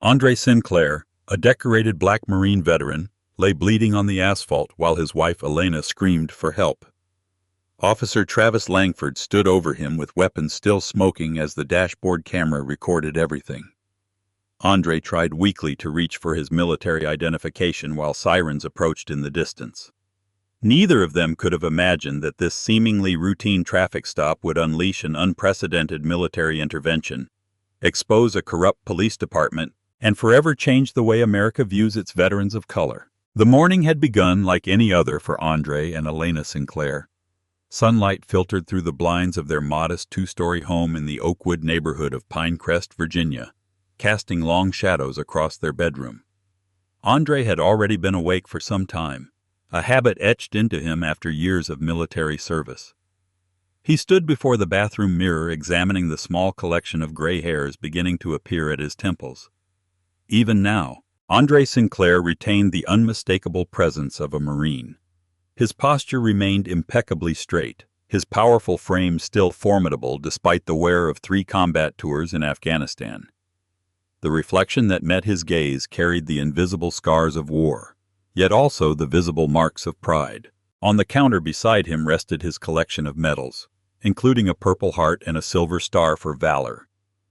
Andre Sinclair, a decorated Black Marine veteran, lay bleeding on the asphalt while his wife Elena screamed for help. Officer Travis Langford stood over him with weapons still smoking as the dashboard camera recorded everything. Andre tried weakly to reach for his military identification while sirens approached in the distance. Neither of them could have imagined that this seemingly routine traffic stop would unleash an unprecedented military intervention, expose a corrupt police department, and forever change the way America views its veterans of color. The morning had begun like any other for Andre and Elena Sinclair. Sunlight filtered through the blinds of their modest two-story home in the Oakwood neighborhood of Pinecrest, Virginia, casting long shadows across their bedroom. Andre had already been awake for some time, a habit etched into him after years of military service. He stood before the bathroom mirror examining the small collection of gray hairs beginning to appear at his temples. Even now, Andre Sinclair retained the unmistakable presence of a Marine. His posture remained impeccably straight, his powerful frame still formidable despite the wear of 3 combat tours in Afghanistan. The reflection that met his gaze carried the invisible scars of war, yet also the visible marks of pride. On the counter beside him rested his collection of medals, including a Purple Heart and a Silver Star for valor.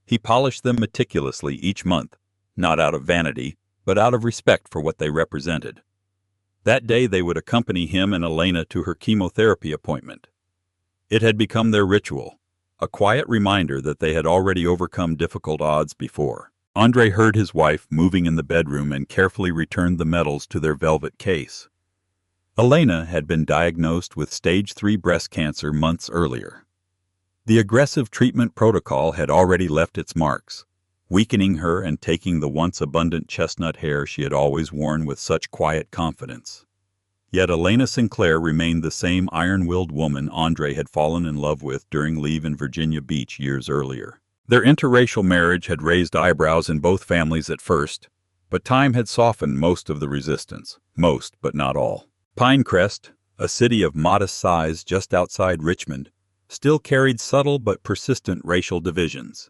He polished them meticulously each month, not out of vanity, but out of respect for what they represented. That day they would accompany him and Elena to her chemotherapy appointment. It had become their ritual, a quiet reminder that they had already overcome difficult odds before. Andre heard his wife moving in the bedroom and carefully returned the medals to their velvet case. Elena had been diagnosed with stage 3 breast cancer months earlier. The aggressive treatment protocol had already left its marks, weakening her and taking the once abundant chestnut hair she had always worn with such quiet confidence. Yet Elena Sinclair remained the same iron-willed woman Andre had fallen in love with during leave in Virginia Beach years earlier. Their interracial marriage had raised eyebrows in both families at first, but time had softened most of the resistance. Most, but not all. Pinecrest, a city of modest size just outside Richmond, still carried subtle but persistent racial divisions.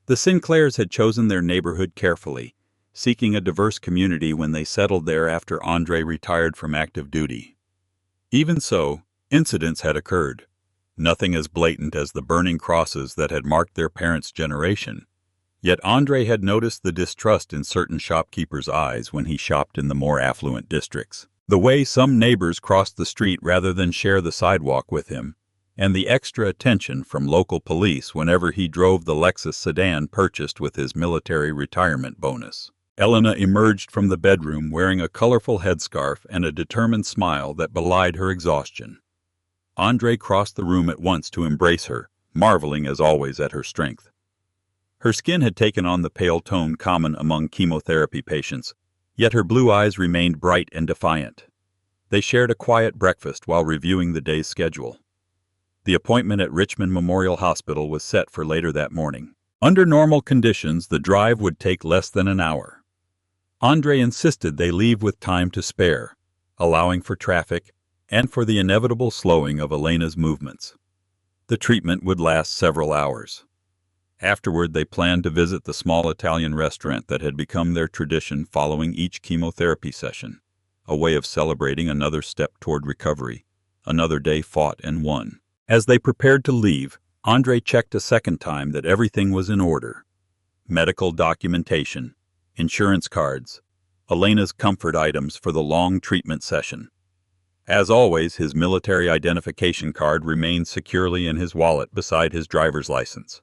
The Sinclairs had chosen their neighborhood carefully, seeking a diverse community when they settled there after Andre retired from active duty. Even so, incidents had occurred, nothing as blatant as the burning crosses that had marked their parents' generation. Yet Andre had noticed the distrust in certain shopkeepers' eyes when he shopped in the more affluent districts. The way some neighbors crossed the street rather than share the sidewalk with him, and the extra attention from local police whenever he drove the Lexus sedan purchased with his military retirement bonus. Elena emerged from the bedroom wearing a colorful headscarf and a determined smile that belied her exhaustion. Andre crossed the room at once to embrace her, marveling as always at her strength. Her skin had taken on the pale tone common among chemotherapy patients, yet her blue eyes remained bright and defiant. They shared a quiet breakfast while reviewing the day's schedule. The appointment at Richmond Memorial Hospital was set for later that morning. Under normal conditions, the drive would take less than an hour. Andre insisted they leave with time to spare, allowing for traffic and for the inevitable slowing of Elena's movements. The treatment would last several hours. Afterward, they planned to visit the small Italian restaurant that had become their tradition following each chemotherapy session, a way of celebrating another step toward recovery, another day fought and won. As they prepared to leave, Andre checked a second time that everything was in order. Medical documentation, insurance cards, Elena's comfort items for the long treatment session. As always, his military identification card remained securely in his wallet beside his driver's license.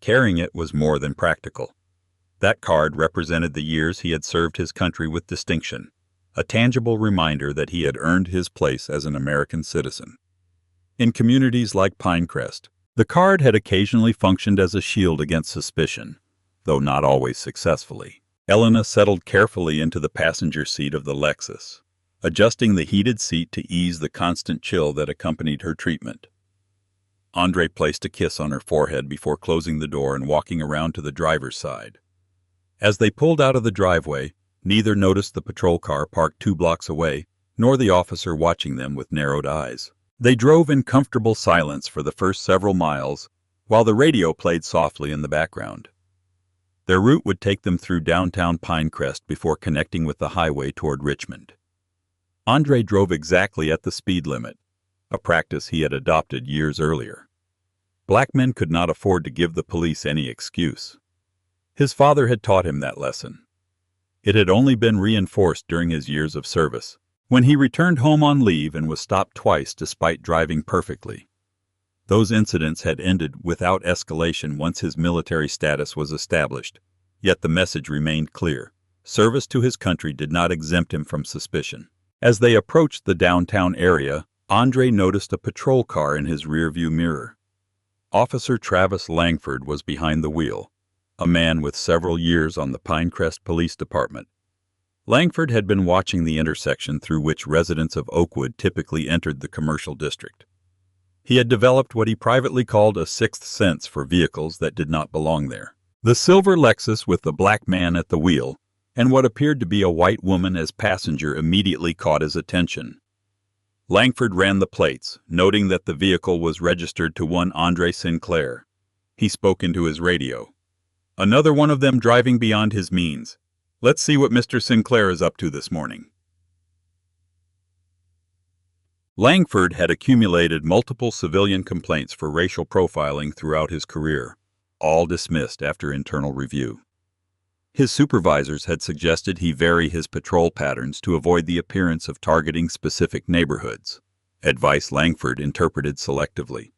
Carrying it was more than practical. That card represented the years he had served his country with distinction, a tangible reminder that he had earned his place as an American citizen. In communities like Pinecrest, the card had occasionally functioned as a shield against suspicion, though not always successfully. Elena settled carefully into the passenger seat of the Lexus, adjusting the heated seat to ease the constant chill that accompanied her treatment. Andre placed a kiss on her forehead before closing the door and walking around to the driver's side. As they pulled out of the driveway, neither noticed the patrol car parked 2 blocks away, nor the officer watching them with narrowed eyes. They drove in comfortable silence for the first several miles, while the radio played softly in the background. Their route would take them through downtown Pinecrest before connecting with the highway toward Richmond. Andre drove exactly at the speed limit, a practice he had adopted years earlier. Black men could not afford to give the police any excuse. His father had taught him that lesson. It had only been reinforced during his years of service, when he returned home on leave and was stopped twice despite driving perfectly. Those incidents had ended without escalation once his military status was established, yet the message remained clear. Service to his country did not exempt him from suspicion. As they approached the downtown area, Andre noticed a patrol car in his rearview mirror. Officer Travis Langford was behind the wheel, a man with several years on the Pinecrest Police Department. Langford had been watching the intersection through which residents of Oakwood typically entered the commercial district. He had developed what he privately called a sixth sense for vehicles that did not belong there. The silver Lexus with the black man at the wheel and what appeared to be a white woman as passenger immediately caught his attention. Langford ran the plates, noting that the vehicle was registered to one Andre Sinclair. He spoke into his radio. "Another one of them driving beyond his means. Let's see what Mr. Sinclair is up to this morning." Langford had accumulated multiple civilian complaints for racial profiling throughout his career, all dismissed after internal review. His supervisors had suggested he vary his patrol patterns to avoid the appearance of targeting specific neighborhoods, advice Langford interpreted selectively.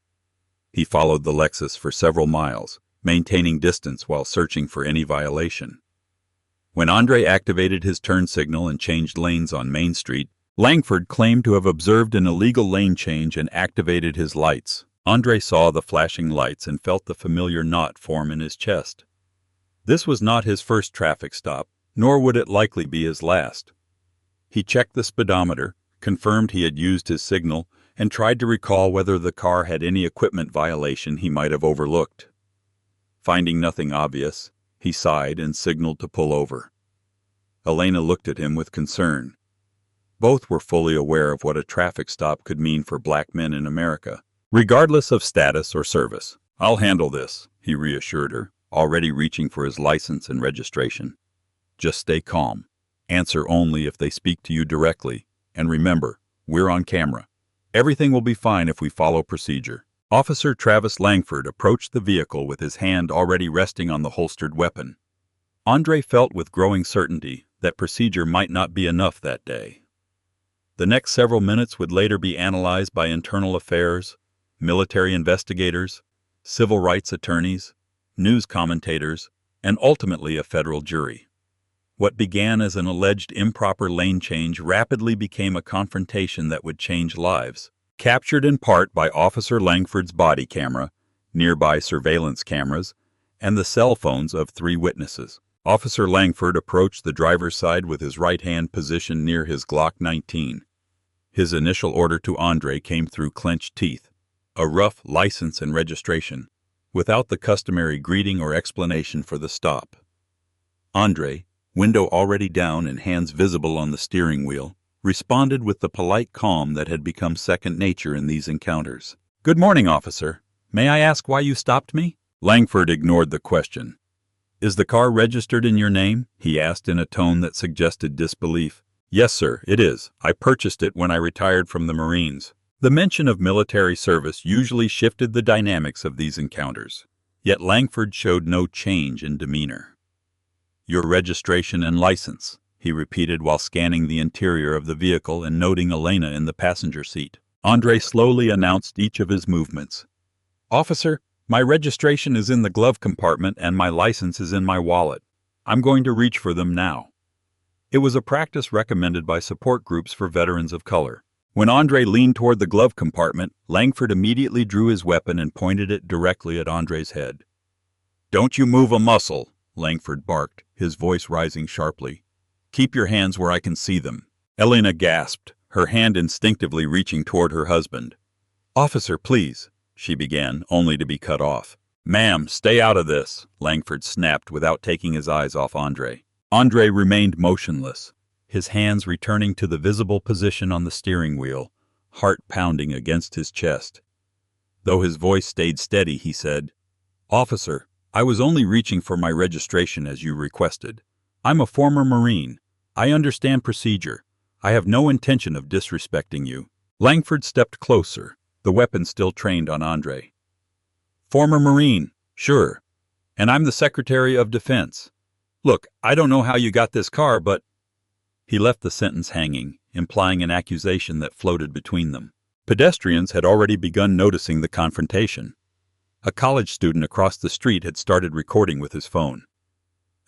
He followed the Lexus for several miles, maintaining distance while searching for any violation. When Andre activated his turn signal and changed lanes on Main Street, Langford claimed to have observed an illegal lane change and activated his lights. Andre saw the flashing lights and felt the familiar knot form in his chest. This was not his first traffic stop, nor would it likely be his last. He checked the speedometer, confirmed he had used his signal, and tried to recall whether the car had any equipment violation he might have overlooked. Finding nothing obvious, he sighed and signaled to pull over. Elena looked at him with concern. Both were fully aware of what a traffic stop could mean for black men in America, regardless of status or service. "I'll handle this," he reassured her, already reaching for his license and registration. "Just stay calm. Answer only if they speak to you directly. And remember, we're on camera. Everything will be fine if we follow procedure." Officer Travis Langford approached the vehicle with his hand already resting on the holstered weapon. Andre felt with growing certainty that procedure might not be enough that day. The next several minutes would later be analyzed by internal affairs, military investigators, civil rights attorneys, news commentators, and ultimately a federal jury. What began as an alleged improper lane change rapidly became a confrontation that would change lives. Captured in part by Officer Langford's body camera, nearby surveillance cameras, and the cell phones of 3 witnesses. Officer Langford approached the driver's side with his right hand positioned near his Glock 19. His initial order to Andre came through clenched teeth, a rough license and registration, without the customary greeting or explanation for the stop. Andre, window already down and hands visible on the steering wheel, responded with the polite calm that had become second nature in these encounters. "Good morning, officer. May I ask why you stopped me?" Langford ignored the question. "Is the car registered in your name?" he asked in a tone that suggested disbelief. "Yes, sir, it is. I purchased it when I retired from the Marines." The mention of military service usually shifted the dynamics of these encounters, yet Langford showed no change in demeanor. "Your registration and license," he repeated while scanning the interior of the vehicle and noting Elena in the passenger seat. Andre slowly announced each of his movements. "Officer, my registration is in the glove compartment and my license is in my wallet. I'm going to reach for them now." It was a practice recommended by support groups for veterans of color. When Andre leaned toward the glove compartment, Langford immediately drew his weapon and pointed it directly at Andre's head. "Don't you move a muscle," Langford barked, his voice rising sharply. "Keep your hands where I can see them." Elena gasped, her hand instinctively reaching toward her husband. "Officer, please," she began, only to be cut off. "Ma'am, stay out of this," Langford snapped without taking his eyes off Andre. Andre remained motionless, his hands returning to the visible position on the steering wheel, heart pounding against his chest. Though his voice stayed steady, he said, "Officer, I was only reaching for my registration as you requested. I'm a former Marine. I understand procedure. I have no intention of disrespecting you. Langford stepped closer, the weapon still trained on Andre. Former Marine, sure. And I'm the Secretary of Defense. Look, I don't know how you got this car, but... He left the sentence hanging, implying an accusation that floated between them. Pedestrians had already begun noticing the confrontation. A college student across the street had started recording with his phone.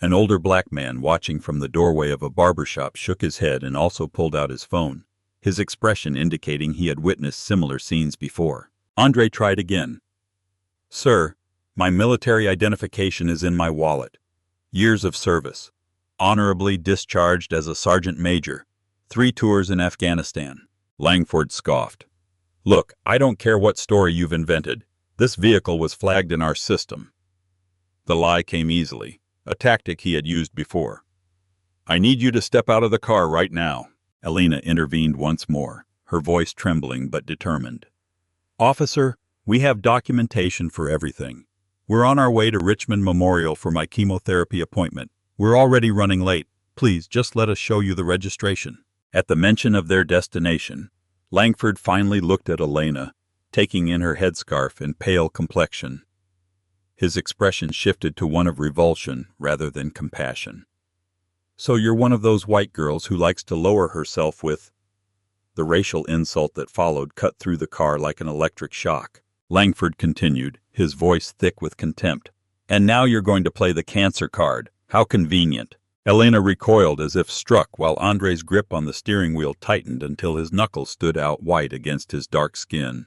An older black man watching from the doorway of a barbershop shook his head and also pulled out his phone, his expression indicating he had witnessed similar scenes before. Andre tried again. Sir, my military identification is in my wallet. Years of service. Honorably discharged as a sergeant major. 3 tours in Afghanistan. Langford scoffed. Look, I don't care what story you've invented. This vehicle was flagged in our system. The lie came easily, a tactic he had used before. I need you to step out of the car right now. Elena intervened once more, her voice trembling but determined. Officer, we have documentation for everything. We're on our way to Richmond Memorial for my chemotherapy appointment. We're already running late. Please just let us show you the registration. At the mention of their destination, Langford finally looked at Elena, taking in her headscarf and pale complexion. His expression shifted to one of revulsion rather than compassion. So you're one of those white girls who likes to lower herself with... The racial insult that followed cut through the car like an electric shock. Langford continued, his voice thick with contempt. And now you're going to play the cancer card. How convenient. Elena recoiled as if struck while Andre's grip on the steering wheel tightened until his knuckles stood out white against his dark skin.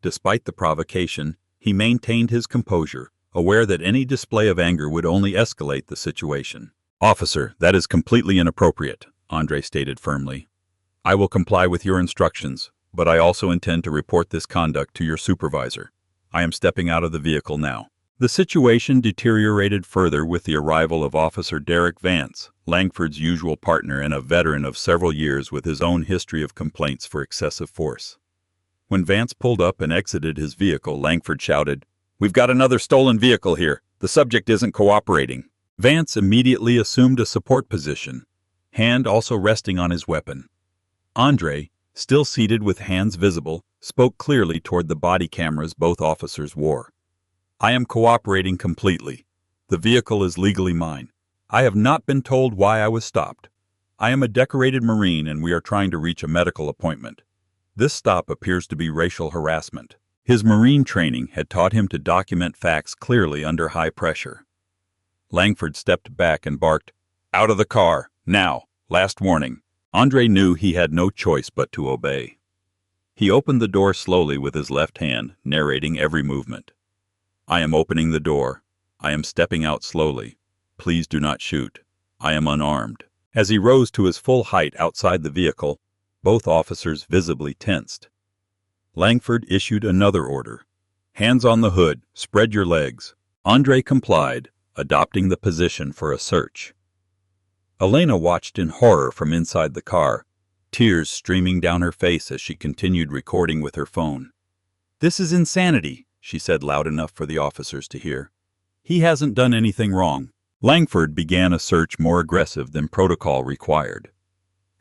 Despite the provocation, he maintained his composure, aware that any display of anger would only escalate the situation. Officer, that is completely inappropriate, Andre stated firmly. I will comply with your instructions, but I also intend to report this conduct to your supervisor. I am stepping out of the vehicle now. The situation deteriorated further with the arrival of Officer Derek Vance, Langford's usual partner and a veteran of several years with his own history of complaints for excessive force. When Vance pulled up and exited his vehicle, Langford shouted, "We've got another stolen vehicle here. The subject isn't cooperating." Vance immediately assumed a support position, hand also resting on his weapon. Andre, still seated with hands visible, spoke clearly toward the body cameras both officers wore. I am cooperating completely. The vehicle is legally mine. I have not been told why I was stopped. I am a decorated Marine and we are trying to reach a medical appointment. This stop appears to be racial harassment. His Marine training had taught him to document facts clearly under high pressure. Langford stepped back and barked, "Out of the car, now, last warning." Andre knew he had no choice but to obey. He opened the door slowly with his left hand, narrating every movement. I am opening the door. I am stepping out slowly. Please do not shoot. I am unarmed. As he rose to his full height outside the vehicle, both officers visibly tensed. Langford issued another order. Hands on the hood, spread your legs. Andre complied, adopting the position for a search. Elena watched in horror from inside the car, tears streaming down her face as she continued recording with her phone. This is insanity, she said loud enough for the officers to hear. He hasn't done anything wrong. Langford began a search more aggressive than protocol required.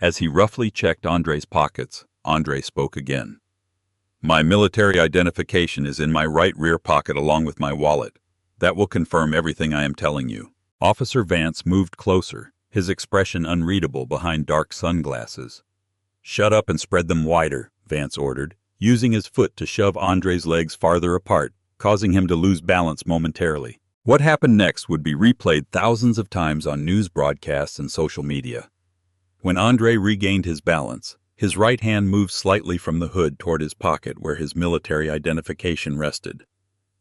As he roughly checked Andre's pockets, Andre spoke again. My military identification is in my right rear pocket along with my wallet. That will confirm everything I am telling you. Officer Vance moved closer, his expression unreadable behind dark sunglasses. Shut up and spread them wider, Vance ordered, using his foot to shove Andre's legs farther apart, causing him to lose balance momentarily. What happened next would be replayed thousands of times on news broadcasts and social media. When Andre regained his balance, his right hand moved slightly from the hood toward his pocket where his military identification rested.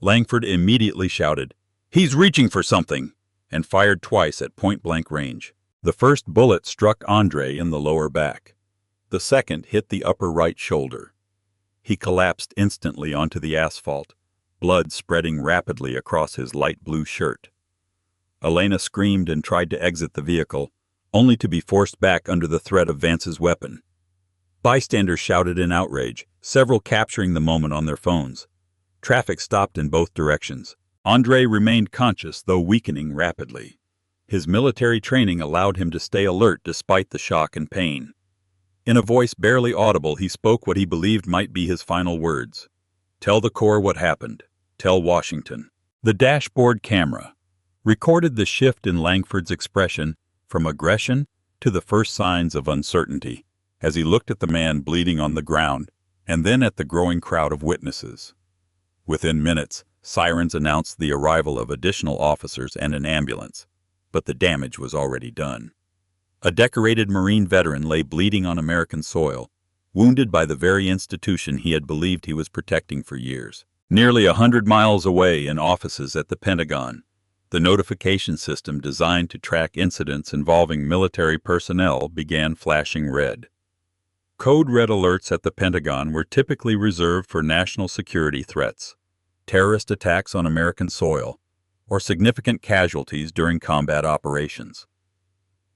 Langford immediately shouted, "He's reaching for something!" and fired twice at point-blank range. The first bullet struck Andre in the lower back. The second hit the upper right shoulder. He collapsed instantly onto the asphalt, blood spreading rapidly across his light blue shirt. Elena screamed and tried to exit the vehicle, only to be forced back under the threat of Vance's weapon. Bystanders shouted in outrage, several capturing the moment on their phones. Traffic stopped in both directions. Andre remained conscious, though weakening rapidly. His military training allowed him to stay alert despite the shock and pain. In a voice barely audible, he spoke what he believed might be his final words. "Tell the Corps what happened. Tell Washington." The dashboard camera recorded the shift in Langford's expression from aggression to the first signs of uncertainty as he looked at the man bleeding on the ground and then at the growing crowd of witnesses. Within minutes, sirens announced the arrival of additional officers and an ambulance, but the damage was already done. A decorated Marine veteran lay bleeding on American soil, wounded by the very institution he had believed he was protecting for years. Nearly 100 miles away, in offices at the Pentagon, the notification system designed to track incidents involving military personnel began flashing red. Code red alerts at the Pentagon were typically reserved for national security threats, terrorist attacks on American soil, or significant casualties during combat operations.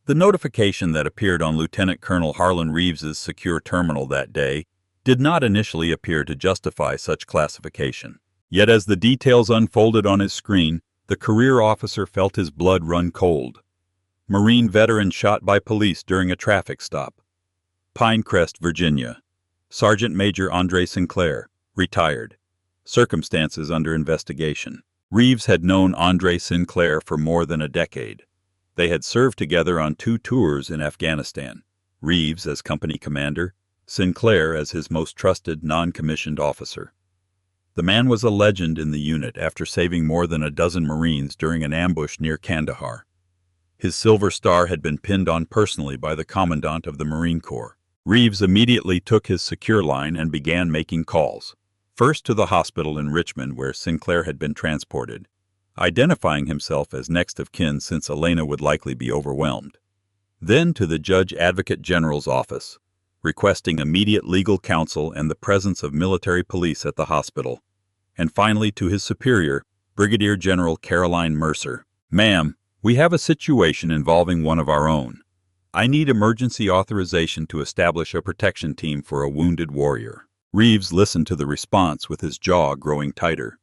The notification that appeared on Lieutenant Colonel Harlan Reeves's secure terminal that day did not initially appear to justify such classification. Yet as the details unfolded on his screen, the career officer felt his blood run cold. Marine veteran shot by police during a traffic stop. Pinecrest, Virginia. Sergeant Major Andre Sinclair, retired. Circumstances under investigation. Reeves had known Andre Sinclair for more than a decade. They had served together on 2 tours in Afghanistan, Reeves as company commander, Sinclair as his most trusted non-commissioned officer. The man was a legend in the unit after saving more than a dozen Marines during an ambush near Kandahar. His Silver Star had been pinned on personally by the Commandant of the Marine Corps. Reeves immediately took his secure line and began making calls, first to the hospital in Richmond where Sinclair had been transported, identifying himself as next of kin since Elena would likely be overwhelmed. Then to the Judge Advocate General's office, requesting immediate legal counsel and the presence of military police at the hospital. And finally to his superior, Brigadier General Caroline Mercer. "Ma'am, we have a situation involving one of our own. I need emergency authorization to establish a protection team for a wounded warrior." Reeves listened to the response with his jaw growing tighter.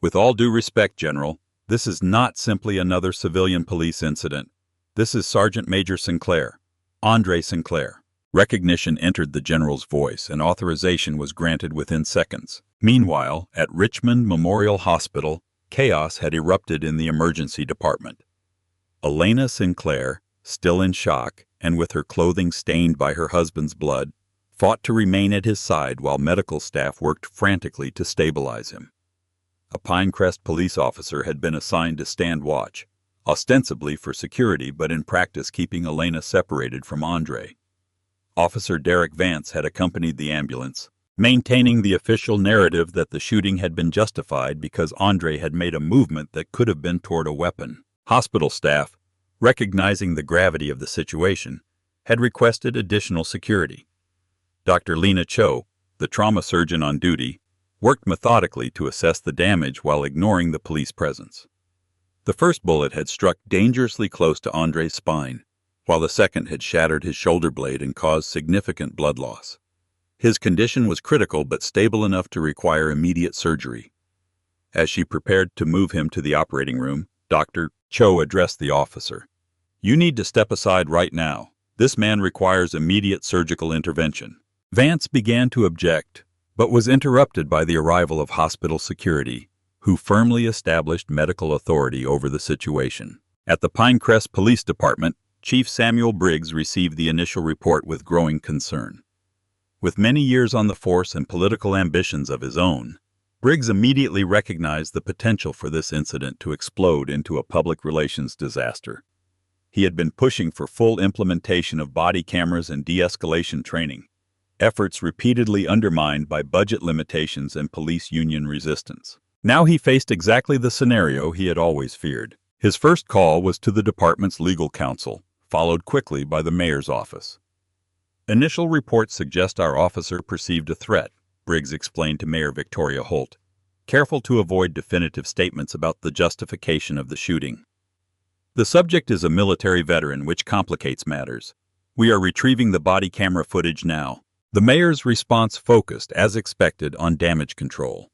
"With all due respect, General, this is not simply another civilian police incident. This is Sergeant Major Sinclair, Andre Sinclair." Recognition entered the general's voice, and authorization was granted within seconds. Meanwhile, at Richmond Memorial Hospital, chaos had erupted in the emergency department. Elena Sinclair, still in shock and with her clothing stained by her husband's blood, fought to remain at his side while medical staff worked frantically to stabilize him. A Pinecrest police officer had been assigned to stand watch, ostensibly for security but in practice keeping Elena separated from Andre. Officer Derek Vance had accompanied the ambulance, maintaining the official narrative that the shooting had been justified because Andre had made a movement that could have been toward a weapon. Hospital staff, recognizing the gravity of the situation, had requested additional security. Dr. Lena Cho, the trauma surgeon on duty, worked methodically to assess the damage while ignoring the police presence. The first bullet had struck dangerously close to Andre's spine, while the second had shattered his shoulder blade and caused significant blood loss. His condition was critical but stable enough to require immediate surgery. As she prepared to move him to the operating room, Dr. Cho addressed the officer. "You need to step aside right now. This man requires immediate surgical intervention." Vance began to object, but was interrupted by the arrival of hospital security, who firmly established medical authority over the situation. At the Pinecrest Police Department, Chief Samuel Briggs received the initial report with growing concern. With many years on the force and political ambitions of his own, Briggs immediately recognized the potential for this incident to explode into a public relations disaster. He had been pushing for full implementation of body cameras and de-escalation training, efforts repeatedly undermined by budget limitations and police union resistance. Now he faced exactly the scenario he had always feared. His first call was to the department's legal counsel, followed quickly by the mayor's office. "Initial reports suggest our officer perceived a threat," Briggs explained to Mayor Victoria Holt, careful to avoid definitive statements about the justification of the shooting. "The subject is a military veteran, which complicates matters. We are retrieving the body camera footage now." The mayor's response focused, as expected, on damage control.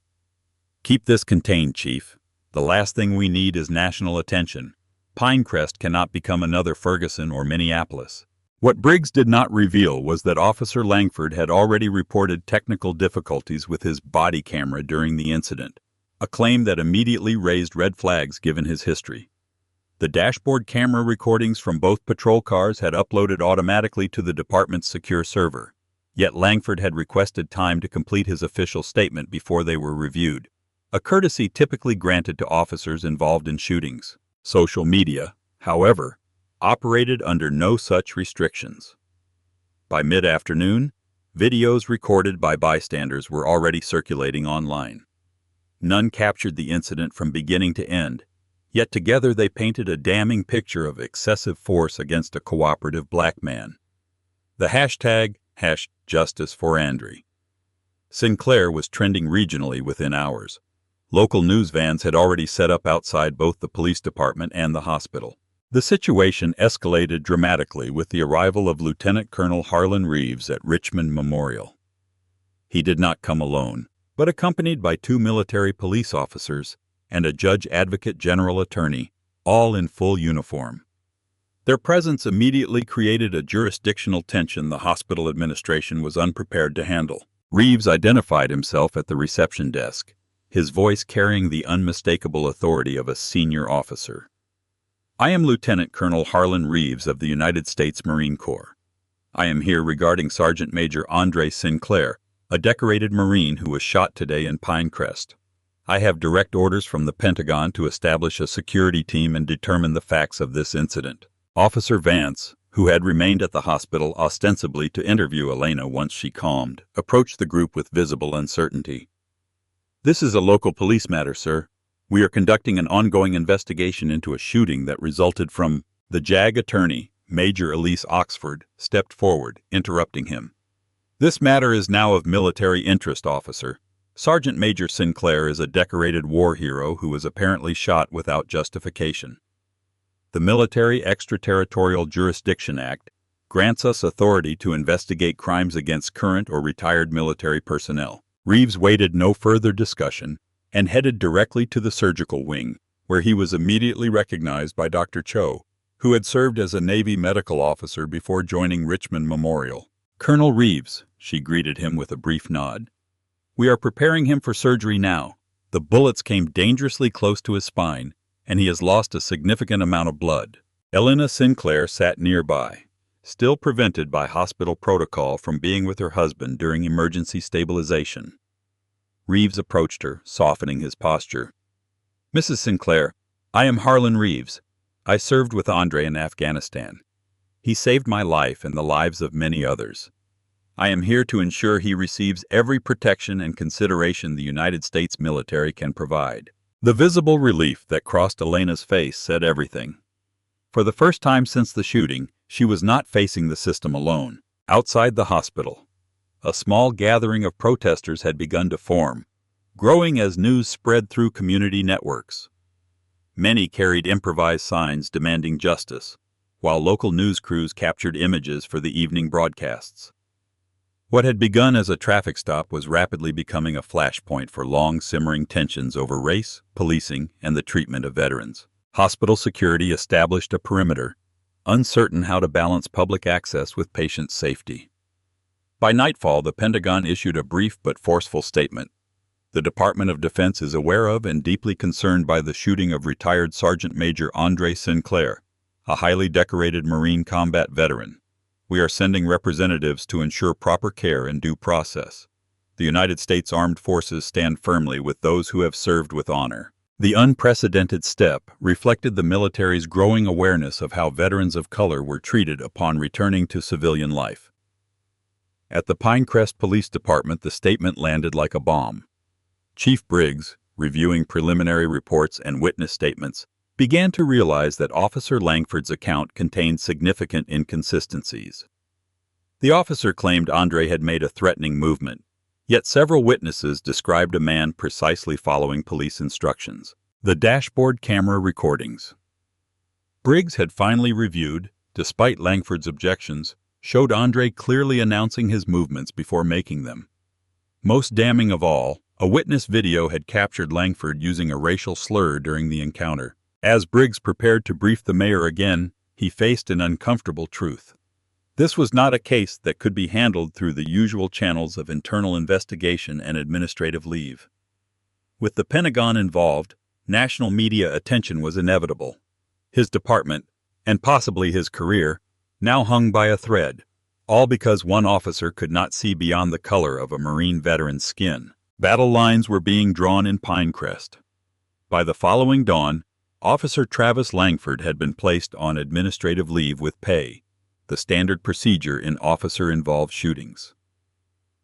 "Keep this contained, Chief. The last thing we need is national attention. Pinecrest cannot become another Ferguson or Minneapolis. What Briggs did not reveal was that Officer Langford had already reported technical difficulties with his body camera during the incident, a claim that immediately raised red flags given his history. The dashboard camera recordings from both patrol cars had uploaded automatically to the department's secure server, yet Langford had requested time to complete his official statement before they were reviewed, a courtesy typically granted to officers involved in shootings. Social media, however, operated under no such restrictions. By mid-afternoon, videos recorded by bystanders were already circulating online. None captured the incident from beginning to end, yet together they painted a damning picture of excessive force against a cooperative black man. The hashtag #JusticeForAndre Sinclair was trending regionally within hours. Local news vans had already set up outside both the police department and the hospital. The situation escalated dramatically with the arrival of Lieutenant Colonel Harlan Reeves at Richmond Memorial. He did not come alone, but accompanied by 2 military police officers and a judge advocate general attorney, all in full uniform. Their presence immediately created a jurisdictional tension the hospital administration was unprepared to handle. Reeves identified himself at the reception desk, his voice carrying the unmistakable authority of a senior officer. "I am Lieutenant Colonel Harlan Reeves of the United States Marine Corps. I am here regarding Sergeant Major Andre Sinclair, a decorated Marine who was shot today in Pinecrest. I have direct orders from the Pentagon to establish a security team and determine the facts of this incident." Officer Vance, who had remained at the hospital ostensibly to interview Elena once she calmed, approached the group with visible uncertainty. "This is a local police matter, sir. We are conducting an ongoing investigation into a shooting that resulted from—" The JAG attorney, Major Elise Oxford, stepped forward, interrupting him. "This matter is now of military interest, officer. Sergeant Major Sinclair is a decorated war hero who was apparently shot without justification. The Military Extraterritorial Jurisdiction Act grants us authority to investigate crimes against current or retired military personnel." Reeves waited no further discussion and headed directly to the surgical wing, where he was immediately recognized by Dr. Cho, who had served as a Navy medical officer before joining Richmond Memorial. "Colonel Reeves," she greeted him with a brief nod. "We are preparing him for surgery now. The bullets came dangerously close to his spine, and he has lost a significant amount of blood." Elena Sinclair sat nearby, still prevented by hospital protocol from being with her husband during emergency stabilization. Reeves approached her, softening his posture. "Mrs. Sinclair, I am Harlan Reeves. I served with Andre in Afghanistan. He saved my life and the lives of many others. I am here to ensure he receives every protection and consideration the United States military can provide." The visible relief that crossed Elena's face said everything. For the first time since the shooting, she was not facing the system alone. Outside the hospital, a small gathering of protesters had begun to form, growing as news spread through community networks. Many carried improvised signs demanding justice, while local news crews captured images for the evening broadcasts. What had begun as a traffic stop was rapidly becoming a flashpoint for long-simmering tensions over race, policing, and the treatment of veterans. Hospital security established a perimeter, uncertain how to balance public access with patient safety. By nightfall, the Pentagon issued a brief but forceful statement. The Department of Defense is aware of and deeply concerned by the shooting of retired Sergeant Major Andre Sinclair, a highly decorated Marine combat veteran. We are sending representatives to ensure proper care and due process. The United States Armed Forces stand firmly with those who have served with honor. The unprecedented step reflected the military's growing awareness of how veterans of color were treated upon returning to civilian life. At the Pinecrest Police Department, the statement landed like a bomb. Chief Briggs, reviewing preliminary reports and witness statements, began to realize that Officer Langford's account contained significant inconsistencies. The officer claimed Andre had made a threatening movement, yet several witnesses described a man precisely following police instructions. The dashboard camera recordings Briggs had finally reviewed, despite Langford's objections, showed Andre clearly announcing his movements before making them. Most damning of all, A witness video had captured Langford using a racial slur during the encounter. As Briggs prepared to brief the mayor again, he faced an uncomfortable truth. This was not a case that could be handled through the usual channels of internal investigation and administrative leave. With the Pentagon involved, national media attention was inevitable. His department, and possibly his career, now hung by a thread, all because one officer could not see beyond the color of a Marine veteran's skin. Battle lines were being drawn in Pinecrest. By the following dawn, Officer Travis Langford had been placed on administrative leave with pay, the standard procedure in officer-involved shootings.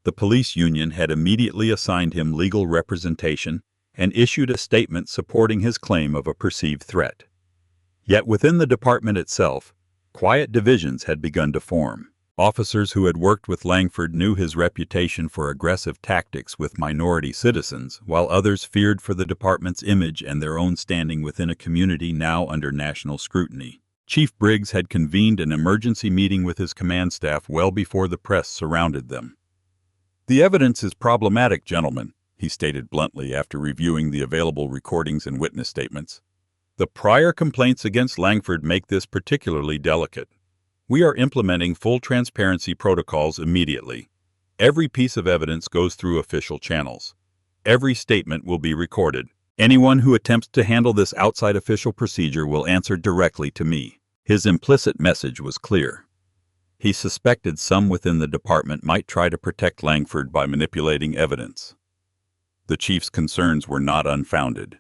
The police union had immediately assigned him legal representation and issued a statement supporting his claim of a perceived threat. Yet within the department itself, quiet divisions had begun to form. Officers who had worked with Langford knew his reputation for aggressive tactics with minority citizens, while others feared for the department's image and their own standing within a community now under national scrutiny. Chief Briggs had convened an emergency meeting with his command staff well before the press surrounded them. "The evidence is problematic, gentlemen," he stated bluntly after reviewing the available recordings and witness statements. "The prior complaints against Langford make this particularly delicate. We are implementing full transparency protocols immediately. Every piece of evidence goes through official channels. Every statement will be recorded. Anyone who attempts to handle this outside official procedure will answer directly to me." His implicit message was clear. He suspected some within the department might try to protect Langford by manipulating evidence. The chief's concerns were not unfounded.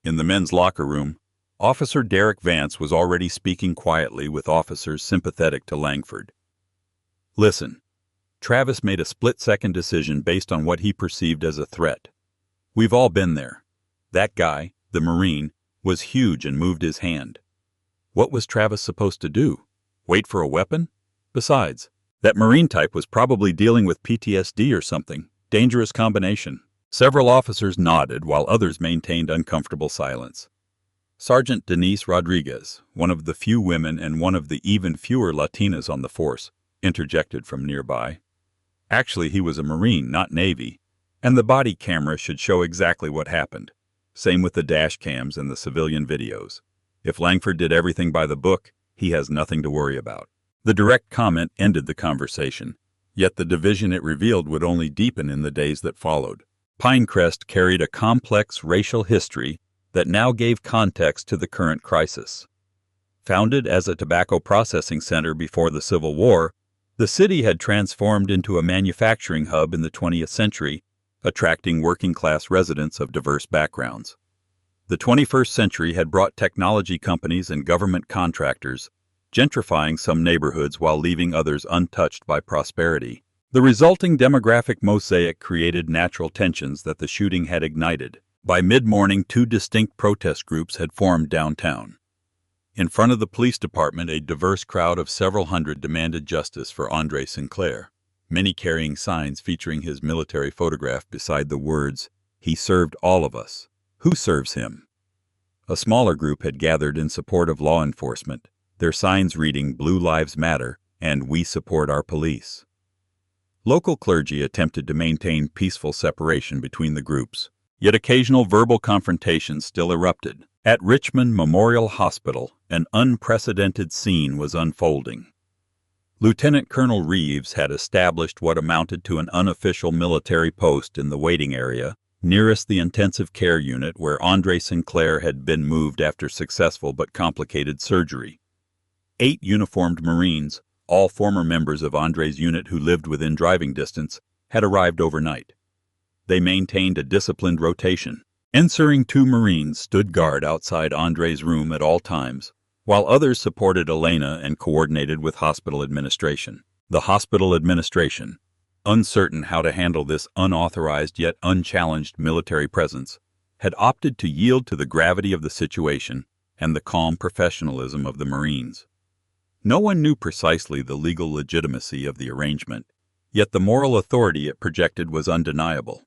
In the men's locker room, Officer Derek Vance was already speaking quietly with officers sympathetic to Langford. "Listen, Travis made a split-second decision based on what he perceived as a threat. We've all been there. That guy, the Marine, was huge and moved his hand. What was Travis supposed to do? Wait for a weapon? Besides, that Marine type was probably dealing with PTSD or something. Dangerous combination." Several officers nodded while others maintained uncomfortable silence. Sergeant Denise Rodriguez, one of the few women and one of the even fewer Latinas on the force, interjected from nearby. "Actually, he was a Marine, not Navy, and the body camera should show exactly what happened. Same with the dash cams and the civilian videos. If Langford did everything by the book, he has nothing to worry about." The direct comment ended the conversation, yet the division it revealed would only deepen in the days that followed. Pinecrest carried a complex racial history that now gave context to the current crisis. Founded as a tobacco processing center before the Civil War, the city had transformed into a manufacturing hub in the 20th century, attracting working-class residents of diverse backgrounds. The 21st century had brought technology companies and government contractors, gentrifying some neighborhoods while leaving others untouched by prosperity. The resulting demographic mosaic created natural tensions that the shooting had ignited. By mid-morning, two distinct protest groups had formed downtown. In front of the police department, a diverse crowd of several hundred demanded justice for Andre Sinclair, many carrying signs featuring his military photograph beside the words, "He served all of us. Who serves him?" A smaller group had gathered in support of law enforcement, their signs reading "Blue Lives Matter" and "We support our police." Local clergy attempted to maintain peaceful separation between the groups, yet occasional verbal confrontations still erupted. At Richmond Memorial Hospital, an unprecedented scene was unfolding. Lieutenant Colonel Reeves had established what amounted to an unofficial military post in the waiting area, nearest the intensive care unit where Andre Sinclair had been moved after successful but complicated surgery. 8 uniformed Marines, all former members of Andre's unit who lived within driving distance, had arrived overnight. They maintained a disciplined rotation. Ensuring 2 Marines stood guard outside Andre's room at all times, while others supported Elena and coordinated with hospital administration. The hospital administration, uncertain how to handle this unauthorized yet unchallenged military presence, had opted to yield to the gravity of the situation and the calm professionalism of the Marines. No one knew precisely the legal legitimacy of the arrangement, yet the moral authority it projected was undeniable.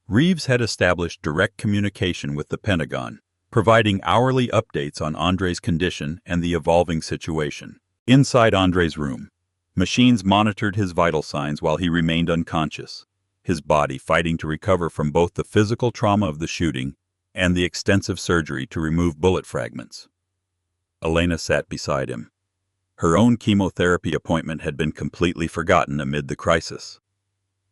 Reeves had established direct communication with the Pentagon, providing hourly updates on Andre's condition and the evolving situation. Inside Andre's room, machines monitored his vital signs while he remained unconscious. his body fighting to recover from both the physical trauma of the shooting and the extensive surgery to remove bullet fragments. Elena sat beside him. Her own chemotherapy appointment had been completely forgotten amid the crisis.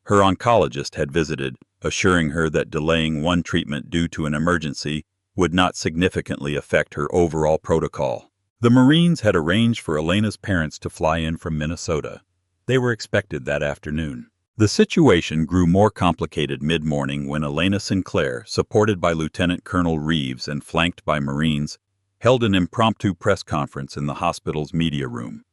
Her oncologist had visited, assuring her that delaying one treatment due to an emergency would not significantly affect her overall protocol. The Marines had arranged for Elena's parents to fly in from Minnesota. They were expected that afternoon. The situation grew more complicated mid-morning when Elena Sinclair, supported by Lieutenant Colonel Reeves and flanked by Marines, held an impromptu press conference in the hospital's media room.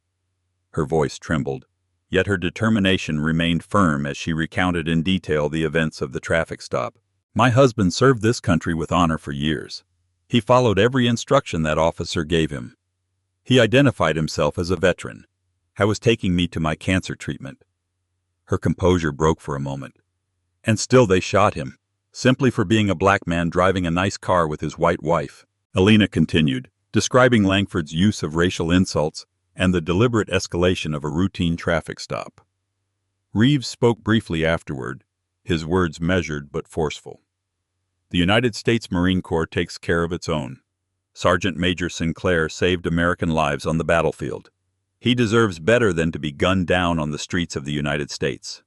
Her voice trembled, yet her determination remained firm as she recounted in detail the events of the traffic stop. "My husband served this country with honor for years. He followed every instruction that officer gave him. He identified himself as a veteran. I was taking me to my cancer treatment." Her composure broke for a moment. "And still they shot him, simply for being a black man driving a nice car with his white wife." Elena continued, describing Langford's use of racial insults and the deliberate escalation of a routine traffic stop. Reeves spoke briefly afterward, his words measured but forceful. "The United States Marine Corps takes care of its own. Sergeant Major Sinclair saved American lives on the battlefield. He deserves better than to be gunned down on the streets of the United States.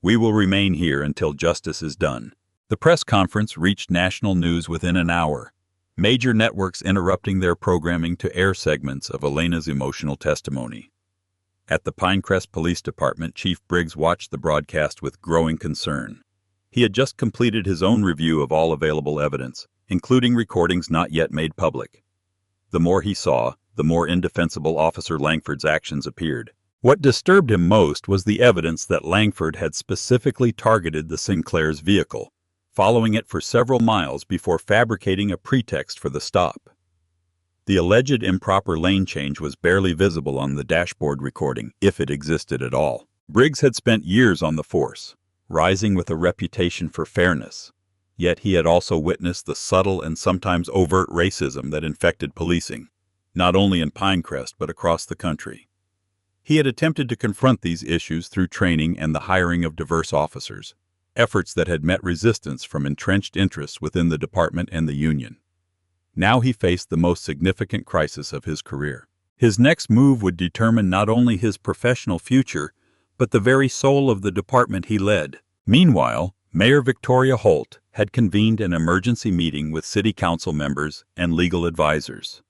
We will remain here until justice is done." The press conference reached national news within an hour, major networks interrupting their programming to air segments of Elena's emotional testimony. At the Pinecrest Police Department, Chief Briggs watched the broadcast with growing concern. He had just completed his own review of all available evidence, including recordings not yet made public. The more he saw, the more indefensible Officer Langford's actions appeared. What disturbed him most was the evidence that Langford had specifically targeted the Sinclair's vehicle, following it for several miles before fabricating a pretext for the stop. The alleged improper lane change was barely visible on the dashboard recording, if it existed at all. Briggs had spent years on the force, rising with a reputation for fairness. Yet he had also witnessed the subtle and sometimes overt racism that infected policing, not only in Pinecrest but across the country. He had attempted to confront these issues through training and the hiring of diverse officers, efforts that had met resistance from entrenched interests within the department and the union. Now he faced the most significant crisis of his career. His next move would determine not only his professional future, but the very soul of the department he led. Meanwhile, Mayor Victoria Holt had convened an emergency meeting with city council members and legal advisors.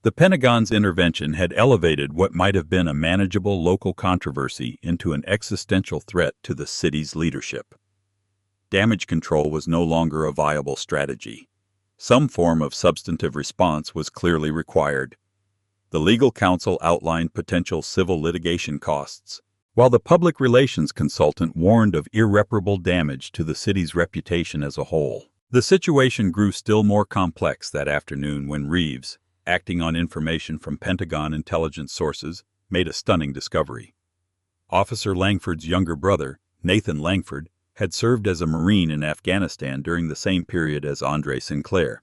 The Pentagon's intervention had elevated what might have been a manageable local controversy into an existential threat to the city's leadership. Damage control was no longer a viable strategy. Some form of substantive response was clearly required. The legal counsel outlined potential civil litigation costs, while the public relations consultant warned of irreparable damage to the city's reputation as a whole. The situation grew still more complex that afternoon when Reeves, acting on information from Pentagon intelligence sources, made a stunning discovery. Officer Langford's younger brother, Nathan Langford, had served as a Marine in Afghanistan during the same period as Andre Sinclair.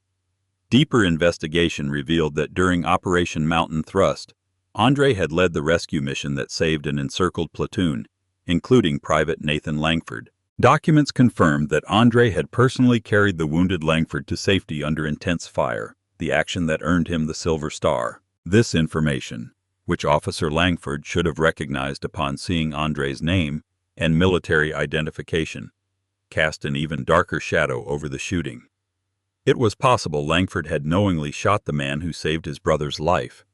Deeper investigation revealed that during Operation Mountain Thrust, Andre had led the rescue mission that saved an encircled platoon, including Private Nathan Langford. Documents confirmed that Andre had personally carried the wounded Langford to safety under intense fire, the action that earned him the Silver Star. This information, which Officer Langford should have recognized upon seeing Andre's name and military identification, cast an even darker shadow over the shooting. It was possible Langford had knowingly shot the man who saved his brother's life,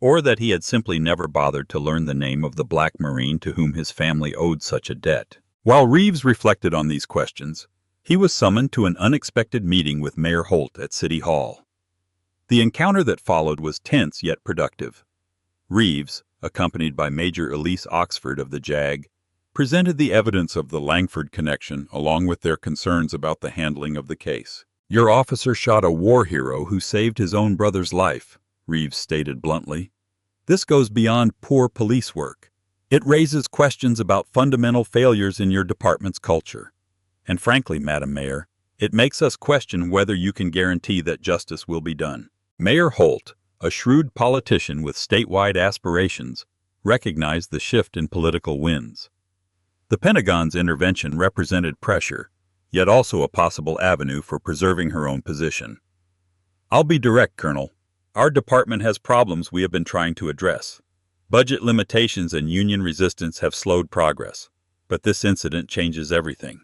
or that he had simply never bothered to learn the name of the Black Marine to whom his family owed such a debt. While Reeves reflected on these questions, he was summoned to an unexpected meeting with Mayor Holt at City Hall. The encounter that followed was tense yet productive. Reeves, accompanied by Major Elise Oxford of the JAG, presented the evidence of the Langford connection along with their concerns about the handling of the case. "Your officer shot a war hero who saved his own brother's life," Reeves stated bluntly. "This goes beyond poor police work. It raises questions about fundamental failures in your department's culture. And frankly, Madam Mayor, it makes us question whether you can guarantee that justice will be done." Mayor Holt, a shrewd politician with statewide aspirations, recognized the shift in political winds. The Pentagon's intervention represented pressure, yet also a possible avenue for preserving her own position. "I'll be direct, Colonel. Our department has problems we have been trying to address. Budget limitations and union resistance have slowed progress, but this incident changes everything.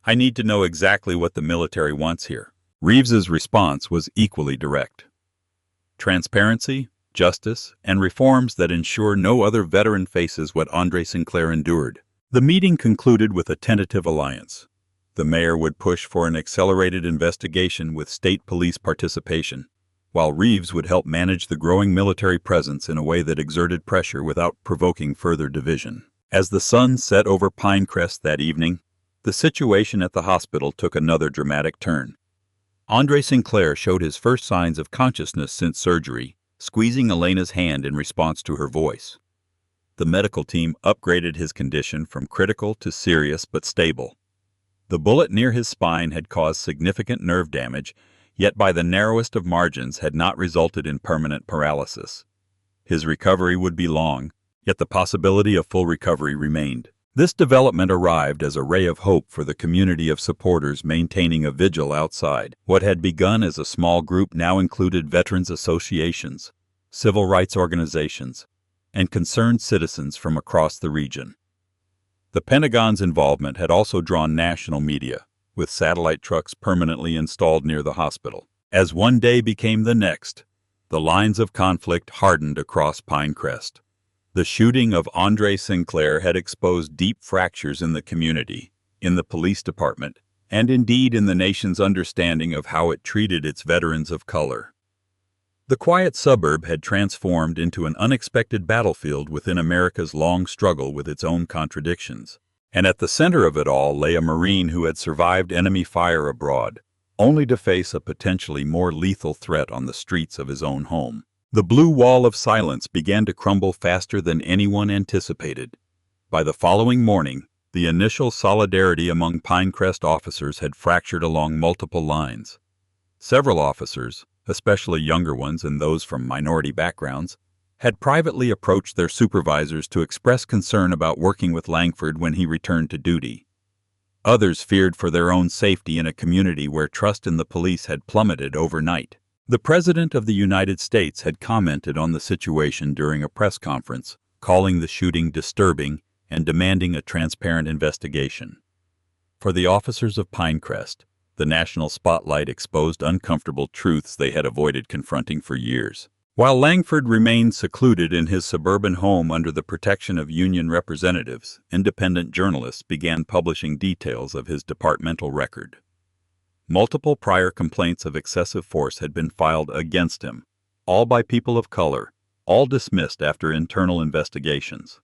I need to know exactly what the military wants here." Reeves's response was equally direct. Transparency, justice, and reforms that ensure no other veteran faces what Andre Sinclair endured. The meeting concluded with a tentative alliance. The mayor would push for an accelerated investigation with state police participation, while Reeves would help manage the growing military presence in a way that exerted pressure without provoking further division. As the sun set over Pinecrest that evening, the situation at the hospital took another dramatic turn. Andre Sinclair showed his first signs of consciousness since surgery, squeezing Elena's hand in response to her voice. The medical team upgraded his condition from critical to serious but stable. The bullet near his spine had caused significant nerve damage, yet by the narrowest of margins had not resulted in permanent paralysis. His recovery would be long, yet the possibility of full recovery remained. This development arrived as a ray of hope for the community of supporters maintaining a vigil outside. What had begun as a small group now included veterans associations, civil rights organizations, and concerned citizens from across the region. The Pentagon's involvement had also drawn national media, with satellite trucks permanently installed near the hospital. As one day became the next, the lines of conflict hardened across Pinecrest. The shooting of Andre Sinclair had exposed deep fractures in the community, in the police department, and indeed in the nation's understanding of how it treated its veterans of color. The quiet suburb had transformed into an unexpected battlefield within America's long struggle with its own contradictions. And at the center of it all lay a Marine who had survived enemy fire abroad, only to face a potentially more lethal threat on the streets of his own home. The blue wall of silence began to crumble faster than anyone anticipated. By the following morning, the initial solidarity among Pinecrest officers had fractured along multiple lines. Several officers, especially younger ones and those from minority backgrounds, had privately approached their supervisors to express concern about working with Langford when he returned to duty. Others feared for their own safety in a community where trust in the police had plummeted overnight. The President of the United States had commented on the situation during a press conference, calling the shooting disturbing and demanding a transparent investigation. For the officers of Pinecrest, the national spotlight exposed uncomfortable truths they had avoided confronting for years. While Langford remained secluded in his suburban home under the protection of union representatives, independent journalists began publishing details of his departmental record. Multiple prior complaints of excessive force had been filed against him, all by people of color, all dismissed after internal investigations.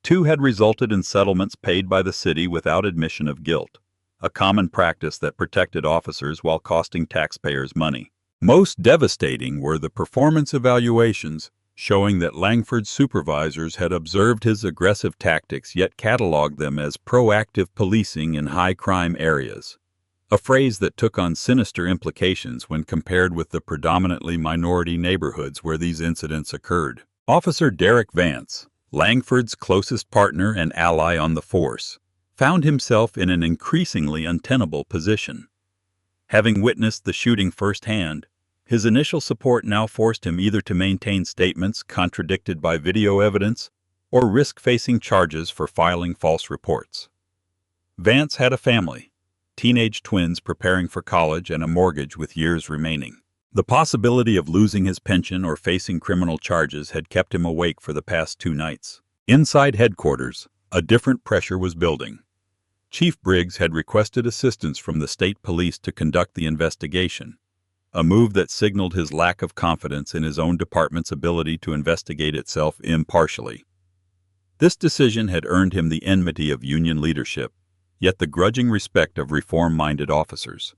2 had resulted in settlements paid by the city without admission of guilt, a common practice that protected officers while costing taxpayers money. Most devastating were the performance evaluations, showing that Langford's supervisors had observed his aggressive tactics yet cataloged them as proactive policing in high-crime areas, a phrase that took on sinister implications when compared with the predominantly minority neighborhoods where these incidents occurred. Officer Derek Vance, Langford's closest partner and ally on the force, found himself in an increasingly untenable position. Having witnessed the shooting firsthand, his initial support now forced him either to maintain statements contradicted by video evidence or risk facing charges for filing false reports. Vance had a family, teenage twins preparing for college and a mortgage with years remaining. The possibility of losing his pension or facing criminal charges had kept him awake for the past 2 nights. Inside headquarters, a different pressure was building. Chief Briggs had requested assistance from the state police to conduct the investigation, a move that signaled his lack of confidence in his own department's ability to investigate itself impartially. This decision had earned him the enmity of union leadership, yet the grudging respect of reform-minded officers.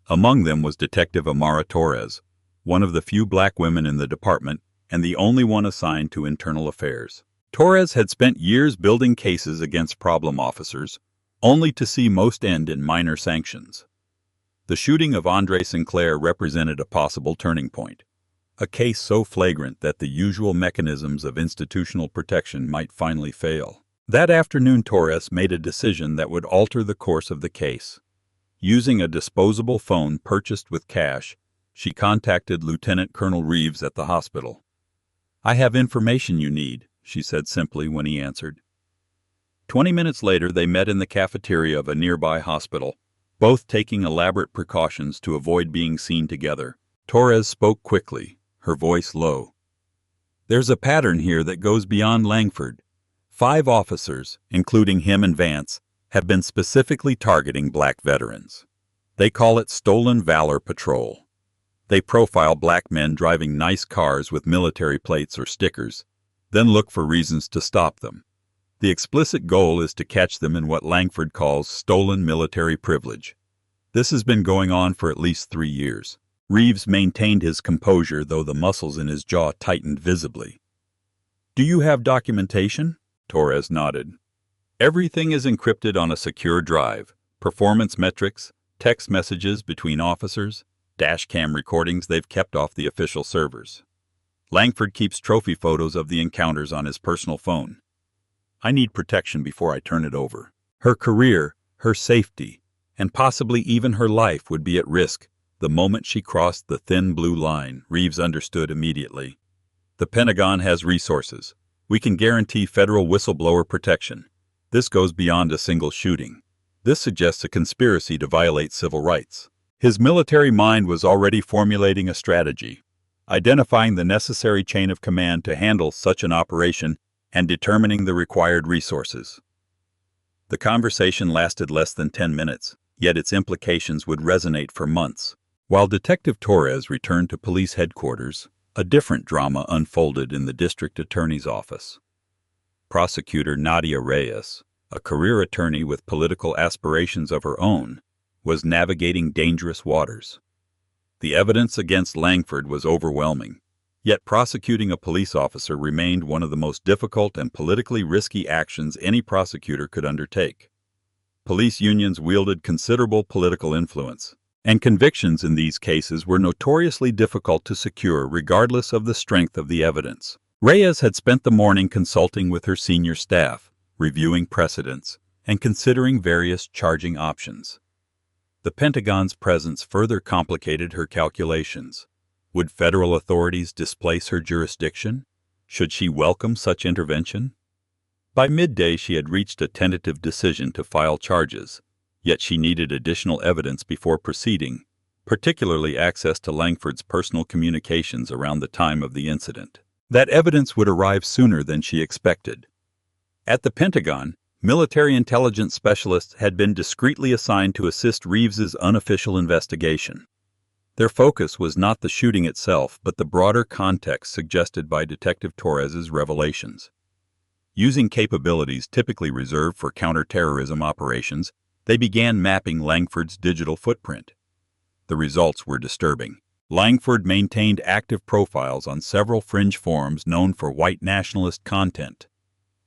Among them was Detective Amara Torres, one of the few black women in the department and the only one assigned to internal affairs. Torres had spent years building cases against problem officers, only to see most end in minor sanctions. The shooting of Andre Sinclair represented a possible turning point, a case so flagrant that the usual mechanisms of institutional protection might finally fail. That afternoon, Torres made a decision that would alter the course of the case. Using a disposable phone purchased with cash, she contacted Lieutenant Colonel Reeves at the hospital. "I have information you need," she said simply when he answered. 20 minutes later, they met in the cafeteria of a nearby hospital, both taking elaborate precautions to avoid being seen together. Torres spoke quickly, her voice low. "There's a pattern here that goes beyond Langford. 5 officers, including him and Vance, have been specifically targeting black veterans. They call it Stolen Valor Patrol. They profile black men driving nice cars with military plates or stickers, then look for reasons to stop them. The explicit goal is to catch them in what Langford calls stolen military privilege. This has been going on for at least 3 years. Reeves maintained his composure, though the muscles in his jaw tightened visibly. "Do you have documentation?" Torres nodded. "Everything is encrypted on a secure drive. Performance metrics, text messages between officers, dashcam recordings they've kept off the official servers. Langford keeps trophy photos of the encounters on his personal phone. I need protection before I turn it over. Her career, her safety, and possibly even her life would be at risk the moment she crossed the thin blue line." Reeves understood immediately. "The Pentagon has resources. We can guarantee federal whistleblower protection. This goes beyond a single shooting. This suggests a conspiracy to violate civil rights." His military mind was already formulating a strategy, identifying the necessary chain of command to handle such an operation and determining the required resources. The conversation lasted less than 10 minutes, yet its implications would resonate for months. While Detective Torres returned to police headquarters, a different drama unfolded in the district attorney's office. Prosecutor Nadia Reyes, a career attorney with political aspirations of her own, was navigating dangerous waters. The evidence against Langford was overwhelming, yet prosecuting a police officer remained one of the most difficult and politically risky actions any prosecutor could undertake. Police unions wielded considerable political influence, and convictions in these cases were notoriously difficult to secure regardless of the strength of the evidence. Reyes had spent the morning consulting with her senior staff, reviewing precedents, and considering various charging options. The Pentagon's presence further complicated her calculations. Would federal authorities displace her jurisdiction? Should she welcome such intervention? By midday, she had reached a tentative decision to file charges, yet she needed additional evidence before proceeding, particularly access to Langford's personal communications around the time of the incident. That evidence would arrive sooner than she expected. At the Pentagon, military intelligence specialists had been discreetly assigned to assist Reeves's unofficial investigation. Their focus was not the shooting itself, but the broader context suggested by Detective Torres's revelations. Using capabilities typically reserved for counterterrorism operations, they began mapping Langford's digital footprint. The results were disturbing. Langford maintained active profiles on several fringe forums known for white nationalist content.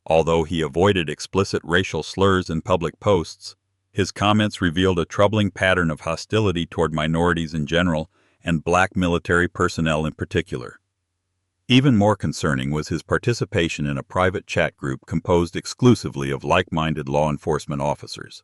Although he avoided explicit racial slurs in public posts, his comments revealed a troubling pattern of hostility toward minorities in general and black military personnel in particular. Even more concerning was his participation in a private chat group composed exclusively of like-minded law enforcement officers.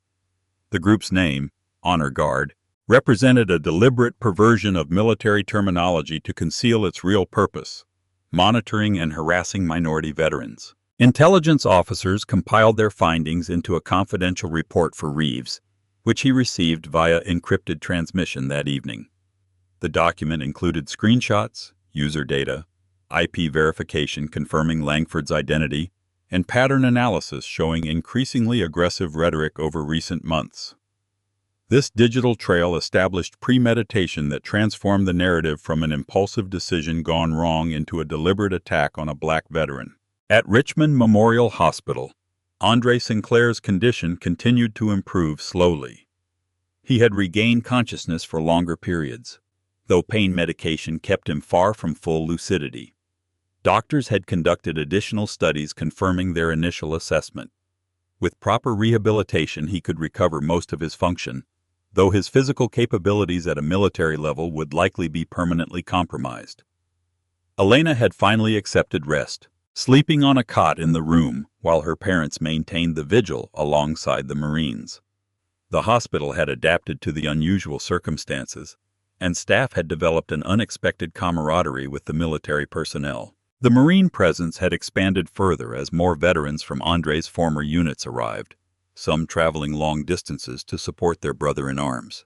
The group's name, Honor Guard, represented a deliberate perversion of military terminology to conceal its real purpose: monitoring and harassing minority veterans. Intelligence officers compiled their findings into a confidential report for Reeves, which he received via encrypted transmission that evening. The document included screenshots, user data, IP verification confirming Langford's identity, and pattern analysis showing increasingly aggressive rhetoric over recent months. This digital trail established premeditation that transformed the narrative from an impulsive decision gone wrong into a deliberate attack on a black veteran. At Richmond Memorial Hospital, Andre Sinclair's condition continued to improve slowly. He had regained consciousness for longer periods, though pain medication kept him far from full lucidity. Doctors had conducted additional studies confirming their initial assessment. With proper rehabilitation, he could recover most of his function, though his physical capabilities at a military level would likely be permanently compromised. Elena had finally accepted rest, sleeping on a cot in the room while her parents maintained the vigil alongside the Marines. The hospital had adapted to the unusual circumstances, and staff had developed an unexpected camaraderie with the military personnel. The Marine presence had expanded further as more veterans from Andre's former units arrived, some traveling long distances to support their brother-in-arms.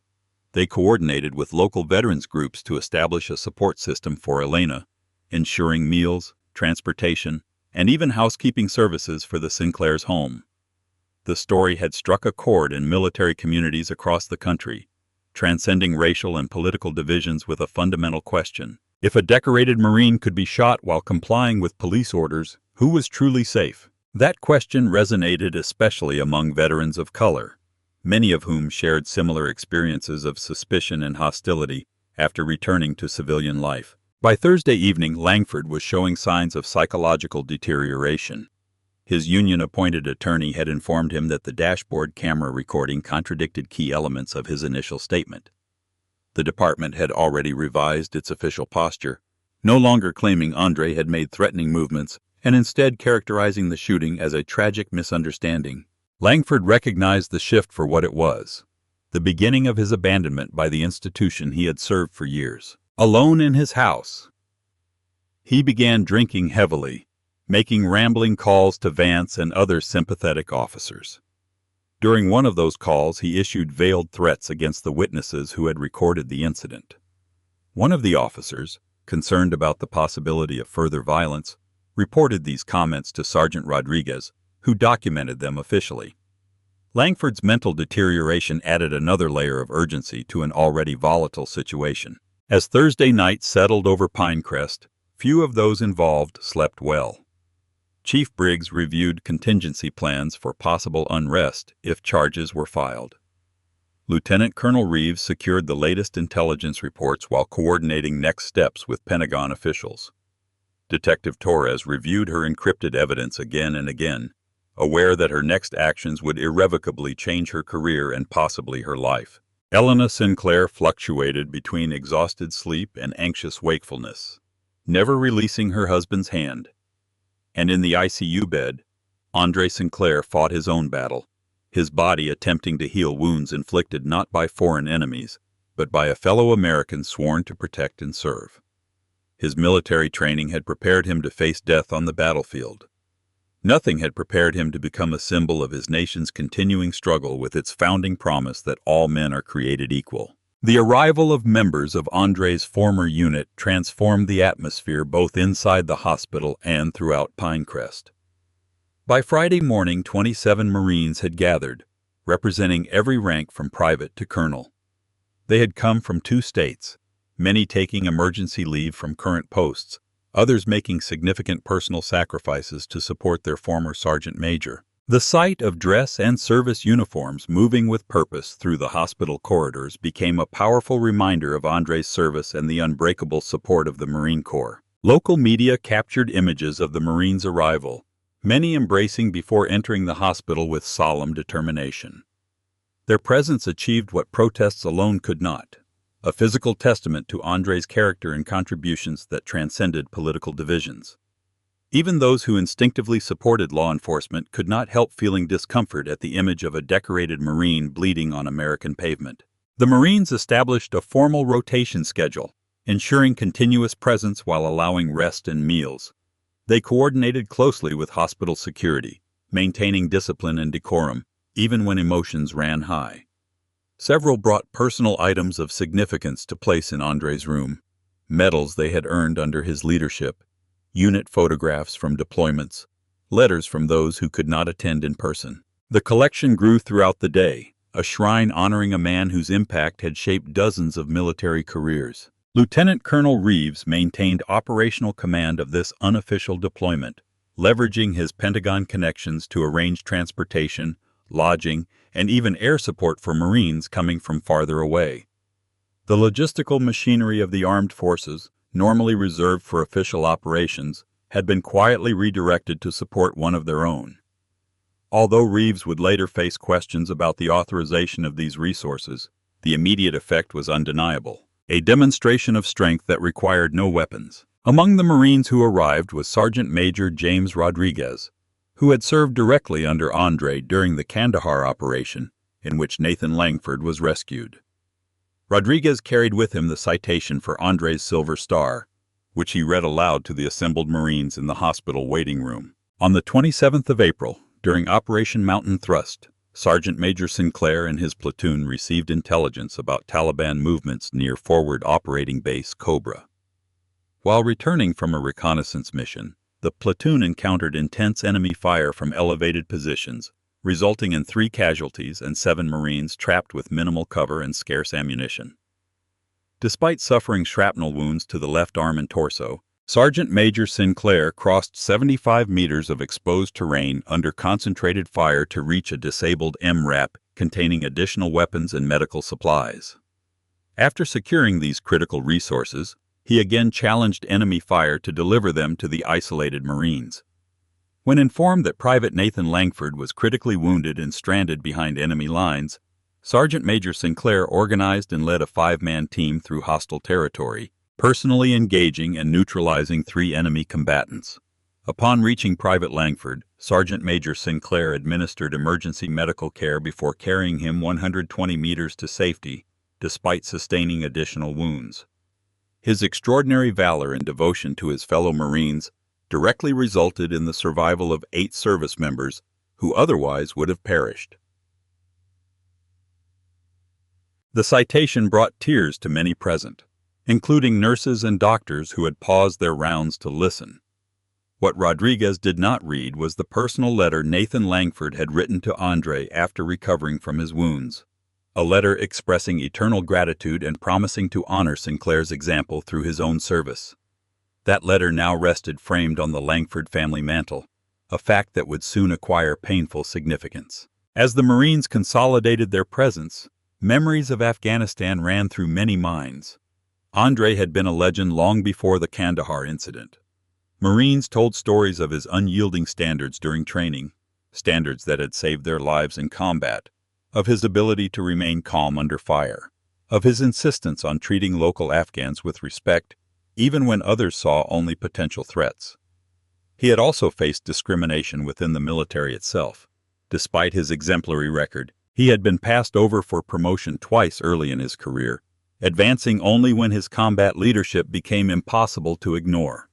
They coordinated with local veterans groups to establish a support system for Elena, ensuring meals, transportation, and even housekeeping services for the Sinclair's home. The story had struck a chord in military communities across the country, transcending racial and political divisions with a fundamental question. If a decorated Marine could be shot while complying with police orders, who was truly safe? That question resonated especially among veterans of color, many of whom shared similar experiences of suspicion and hostility after returning to civilian life. By Thursday evening, Langford was showing signs of psychological deterioration. His union-appointed attorney had informed him that the dashboard camera recording contradicted key elements of his initial statement. The department had already revised its official posture, no longer claiming Andre had made threatening movements and instead characterizing the shooting as a tragic misunderstanding. Langford recognized the shift for what it was, the beginning of his abandonment by the institution he had served for years. Alone in his house, he began drinking heavily, making rambling calls to Vance and other sympathetic officers. During one of those calls, he issued veiled threats against the witnesses who had recorded the incident. One of the officers, concerned about the possibility of further violence, reported these comments to Sergeant Rodriguez, who documented them officially. Langford's mental deterioration added another layer of urgency to an already volatile situation. As Thursday night settled over Pinecrest, few of those involved slept well. Chief Briggs reviewed contingency plans for possible unrest if charges were filed. Lieutenant Colonel Reeves secured the latest intelligence reports while coordinating next steps with Pentagon officials. Detective Torres reviewed her encrypted evidence again and again, aware that her next actions would irrevocably change her career and possibly her life. Elena Sinclair fluctuated between exhausted sleep and anxious wakefulness, never releasing her husband's hand. And in the ICU bed, Andre Sinclair fought his own battle, his body attempting to heal wounds inflicted not by foreign enemies, but by a fellow American sworn to protect and serve. His military training had prepared him to face death on the battlefield. Nothing had prepared him to become a symbol of his nation's continuing struggle with its founding promise that all men are created equal. The arrival of members of Andre's former unit transformed the atmosphere both inside the hospital and throughout Pinecrest. By Friday morning, 27 Marines had gathered, representing every rank from private to colonel. They had come from 2 states, many taking emergency leave from current posts, others making significant personal sacrifices to support their former sergeant major. The sight of dress and service uniforms moving with purpose through the hospital corridors became a powerful reminder of Andre's service and the unbreakable support of the Marine Corps. Local media captured images of the Marines' arrival, many embracing before entering the hospital with solemn determination. Their presence achieved what protests alone could not, a physical testament to Andre's character and contributions that transcended political divisions. Even those who instinctively supported law enforcement could not help feeling discomfort at the image of a decorated Marine bleeding on American pavement. The Marines established a formal rotation schedule, ensuring continuous presence while allowing rest and meals. They coordinated closely with hospital security, maintaining discipline and decorum, even when emotions ran high. Several brought personal items of significance to place in Andre's room, medals they had earned under his leadership, unit photographs from deployments, letters from those who could not attend in person. The collection grew throughout the day, a shrine honoring a man whose impact had shaped dozens of military careers. Lieutenant Colonel Reeves maintained operational command of this unofficial deployment, leveraging his Pentagon connections to arrange transportation, lodging, and even air support for Marines coming from farther away. The logistical machinery of the armed forces, normally reserved for official operations, had been quietly redirected to support one of their own. Although Reeves would later face questions about the authorization of these resources, the immediate effect was undeniable, a demonstration of strength that required no weapons. Among the Marines who arrived was Sergeant Major James Rodriguez, who had served directly under Andre during the Kandahar operation, in which Nathan Langford was rescued. Rodriguez carried with him the citation for Andre's Silver Star, which he read aloud to the assembled Marines in the hospital waiting room. On the 27th of April, during Operation Mountain Thrust, Sergeant Major Sinclair and his platoon received intelligence about Taliban movements near Forward Operating Base Cobra. While returning from a reconnaissance mission, the platoon encountered intense enemy fire from elevated positions, resulting in 3 casualties and 7 Marines trapped with minimal cover and scarce ammunition. Despite suffering shrapnel wounds to the left arm and torso, Sergeant Major Sinclair crossed 75 meters of exposed terrain under concentrated fire to reach a disabled MRAP containing additional weapons and medical supplies. After securing these critical resources, he again challenged enemy fire to deliver them to the isolated Marines. When informed that Private Nathan Langford was critically wounded and stranded behind enemy lines, Sergeant Major Sinclair organized and led a 5-man team through hostile territory, personally engaging and neutralizing 3 enemy combatants. Upon reaching Private Langford, Sergeant Major Sinclair administered emergency medical care before carrying him 120 meters to safety, despite sustaining additional wounds. His extraordinary valor and devotion to his fellow Marines directly resulted in the survival of 8 service members who otherwise would have perished. The citation brought tears to many present, including nurses and doctors who had paused their rounds to listen. What Rodriguez did not read was the personal letter Nathan Langford had written to Andre after recovering from his wounds, a letter expressing eternal gratitude and promising to honor Sinclair's example through his own service. That letter now rested framed on the Langford family mantle, a fact that would soon acquire painful significance. As the Marines consolidated their presence, memories of Afghanistan ran through many minds. Andre had been a legend long before the Kandahar incident. Marines told stories of his unyielding standards during training, standards that had saved their lives in combat, of his ability to remain calm under fire, of his insistence on treating local Afghans with respect, even when others saw only potential threats. He had also faced discrimination within the military itself. Despite his exemplary record, he had been passed over for promotion twice early in his career, advancing only when his combat leadership became impossible to ignore.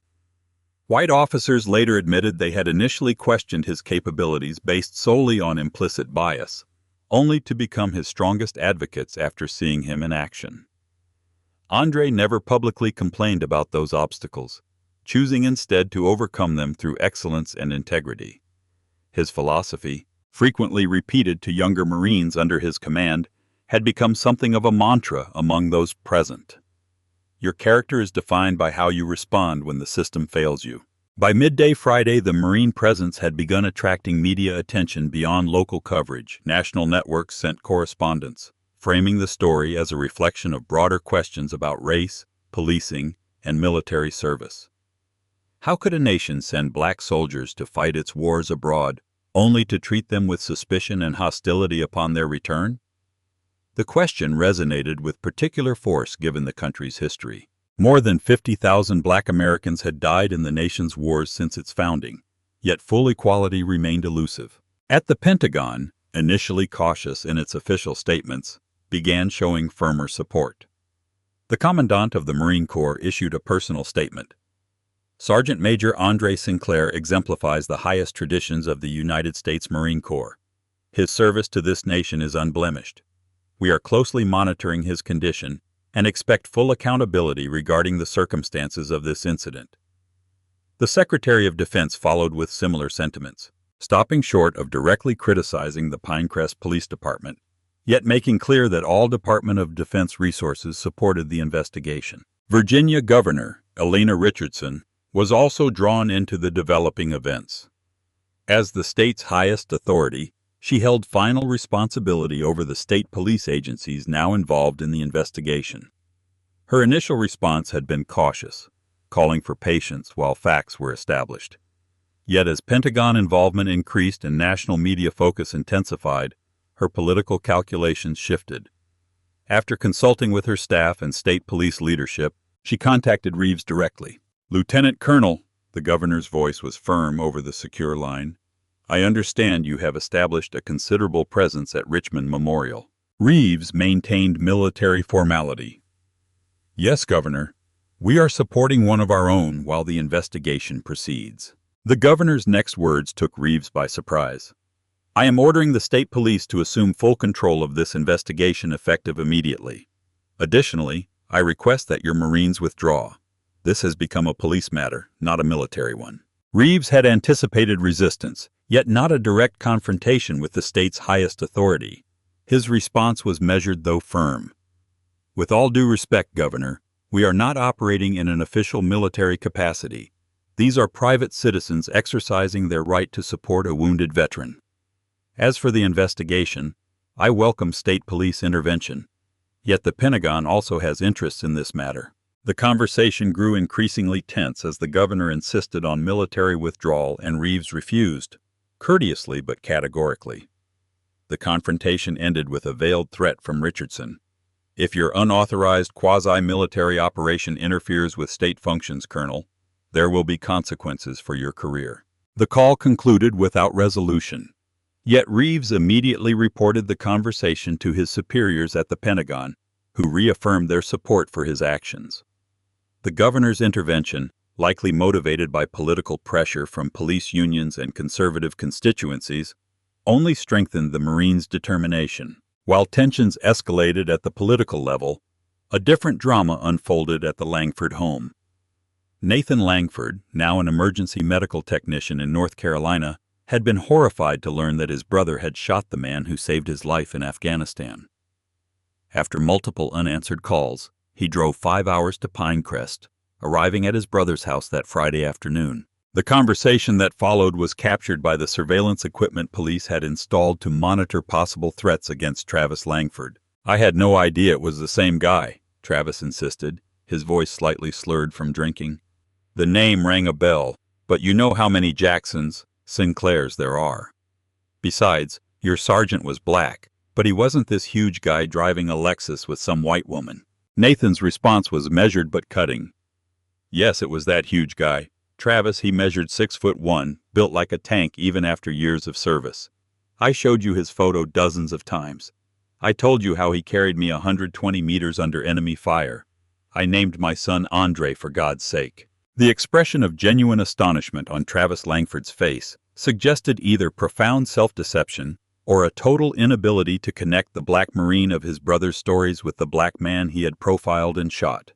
White officers later admitted they had initially questioned his capabilities based solely on implicit bias, only to become his strongest advocates after seeing him in action. Andre never publicly complained about those obstacles, choosing instead to overcome them through excellence and integrity. His philosophy, frequently repeated to younger Marines under his command, had become something of a mantra among those present. Your character is defined by how you respond when the system fails you. By midday Friday, the Marine presence had begun attracting media attention beyond local coverage. National networks sent correspondents, framing the story as a reflection of broader questions about race, policing, and military service. How could a nation send black soldiers to fight its wars abroad, only to treat them with suspicion and hostility upon their return? The question resonated with particular force given the country's history. More than 50,000 black Americans had died in the nation's wars since its founding, yet full equality remained elusive. At the Pentagon, initially cautious in its official statements, began showing firmer support. The Commandant of the Marine Corps issued a personal statement. Sergeant Major Andre Sinclair exemplifies the highest traditions of the United States Marine Corps. His service to this nation is unblemished. We are closely monitoring his condition and expect full accountability regarding the circumstances of this incident. The Secretary of Defense followed with similar sentiments, stopping short of directly criticizing the Pinecrest Police Department, yet making clear that all Department of Defense resources supported the investigation. Virginia Governor Elena Richardson was also drawn into the developing events. As the state's highest authority, she held final responsibility over the state police agencies now involved in the investigation. Her initial response had been cautious, calling for patience while facts were established. Yet as Pentagon involvement increased and national media focus intensified, her political calculations shifted. After consulting with her staff and state police leadership, she contacted Reeves directly. Lieutenant Colonel, the governor's voice was firm over the secure line, I understand you have established a considerable presence at Richmond Memorial. Reeves maintained military formality. Yes, Governor. We are supporting one of our own while the investigation proceeds. The governor's next words took Reeves by surprise. I am ordering the state police to assume full control of this investigation effective immediately. Additionally, I request that your Marines withdraw. This has become a police matter, not a military one. Reeves had anticipated resistance, yet not a direct confrontation with the state's highest authority. His response was measured though firm. With all due respect, Governor, we are not operating in an official military capacity. These are private citizens exercising their right to support a wounded veteran. As for the investigation, I welcome state police intervention. Yet the Pentagon also has interests in this matter. The conversation grew increasingly tense as the governor insisted on military withdrawal and Reeves refused, courteously but categorically. The confrontation ended with a veiled threat from Richardson. If your unauthorized quasi-military operation interferes with state functions, Colonel, there will be consequences for your career. The call concluded without resolution. Yet Reeves immediately reported the conversation to his superiors at the Pentagon, who reaffirmed their support for his actions. The governor's intervention, likely motivated by political pressure from police unions and conservative constituencies, only strengthened the Marines' determination. While tensions escalated at the political level, a different drama unfolded at the Langford home. Nathan Langford, now an emergency medical technician in North Carolina, had been horrified to learn that his brother had shot the man who saved his life in Afghanistan. After multiple unanswered calls, he drove 5 hours to Pinecrest, arriving at his brother's house that Friday afternoon. The conversation that followed was captured by the surveillance equipment police had installed to monitor possible threats against Travis Langford. I had no idea it was the same guy, Travis insisted, his voice slightly slurred from drinking. The name rang a bell, but you know how many Jacksons, Sinclairs there are. Besides, your sergeant was black, but he wasn't this huge guy driving a Lexus with some white woman. Nathan's response was measured but cutting. Yes, it was that huge guy. Travis, he measured 6'1", built like a tank even after years of service. I showed you his photo dozens of times. I told you how he carried me 120 meters under enemy fire. I named my son Andre for God's sake. The expression of genuine astonishment on Travis Langford's face suggested either profound self-deception or a total inability to connect the Black Marine of his brother's stories with the black man he had profiled and shot.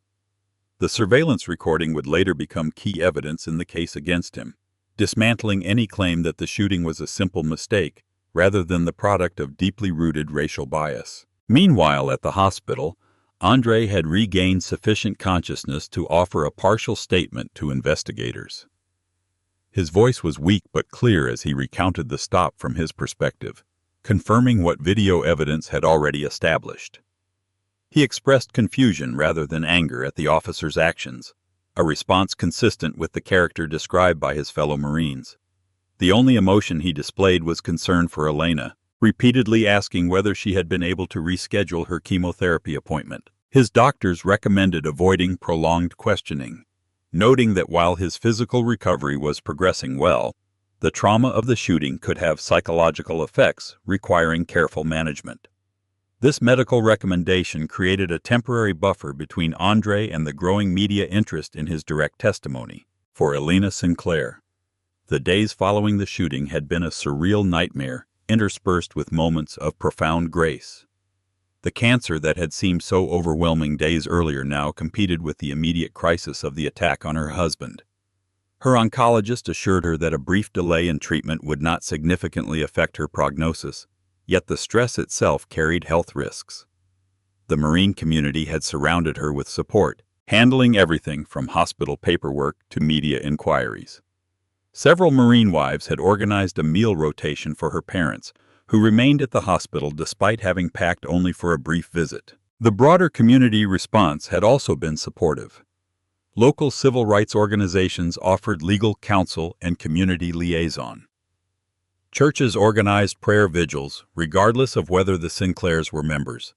The surveillance recording would later become key evidence in the case against him, dismantling any claim that the shooting was a simple mistake rather than the product of deeply rooted racial bias. Meanwhile, at the hospital, Andre had regained sufficient consciousness to offer a partial statement to investigators. His voice was weak but clear as he recounted the stop from his perspective, confirming what video evidence had already established. He expressed confusion rather than anger at the officer's actions, a response consistent with the character described by his fellow Marines. The only emotion he displayed was concern for Elena, repeatedly asking whether she had been able to reschedule her chemotherapy appointment. His doctors recommended avoiding prolonged questioning, noting that while his physical recovery was progressing well, the trauma of the shooting could have psychological effects requiring careful management. This medical recommendation created a temporary buffer between Andre and the growing media interest in his direct testimony. For Elena Sinclair, the days following the shooting had been a surreal nightmare interspersed with moments of profound grace. The cancer that had seemed so overwhelming days earlier now competed with the immediate crisis of the attack on her husband. Her oncologist assured her that a brief delay in treatment would not significantly affect her prognosis, yet the stress itself carried health risks. The Marine community had surrounded her with support, handling everything from hospital paperwork to media inquiries. Several Marine wives had organized a meal rotation for her parents, who remained at the hospital despite having packed only for a brief visit. The broader community response had also been supportive. Local civil rights organizations offered legal counsel and community liaison. Churches organized prayer vigils, regardless of whether the Sinclairs were members.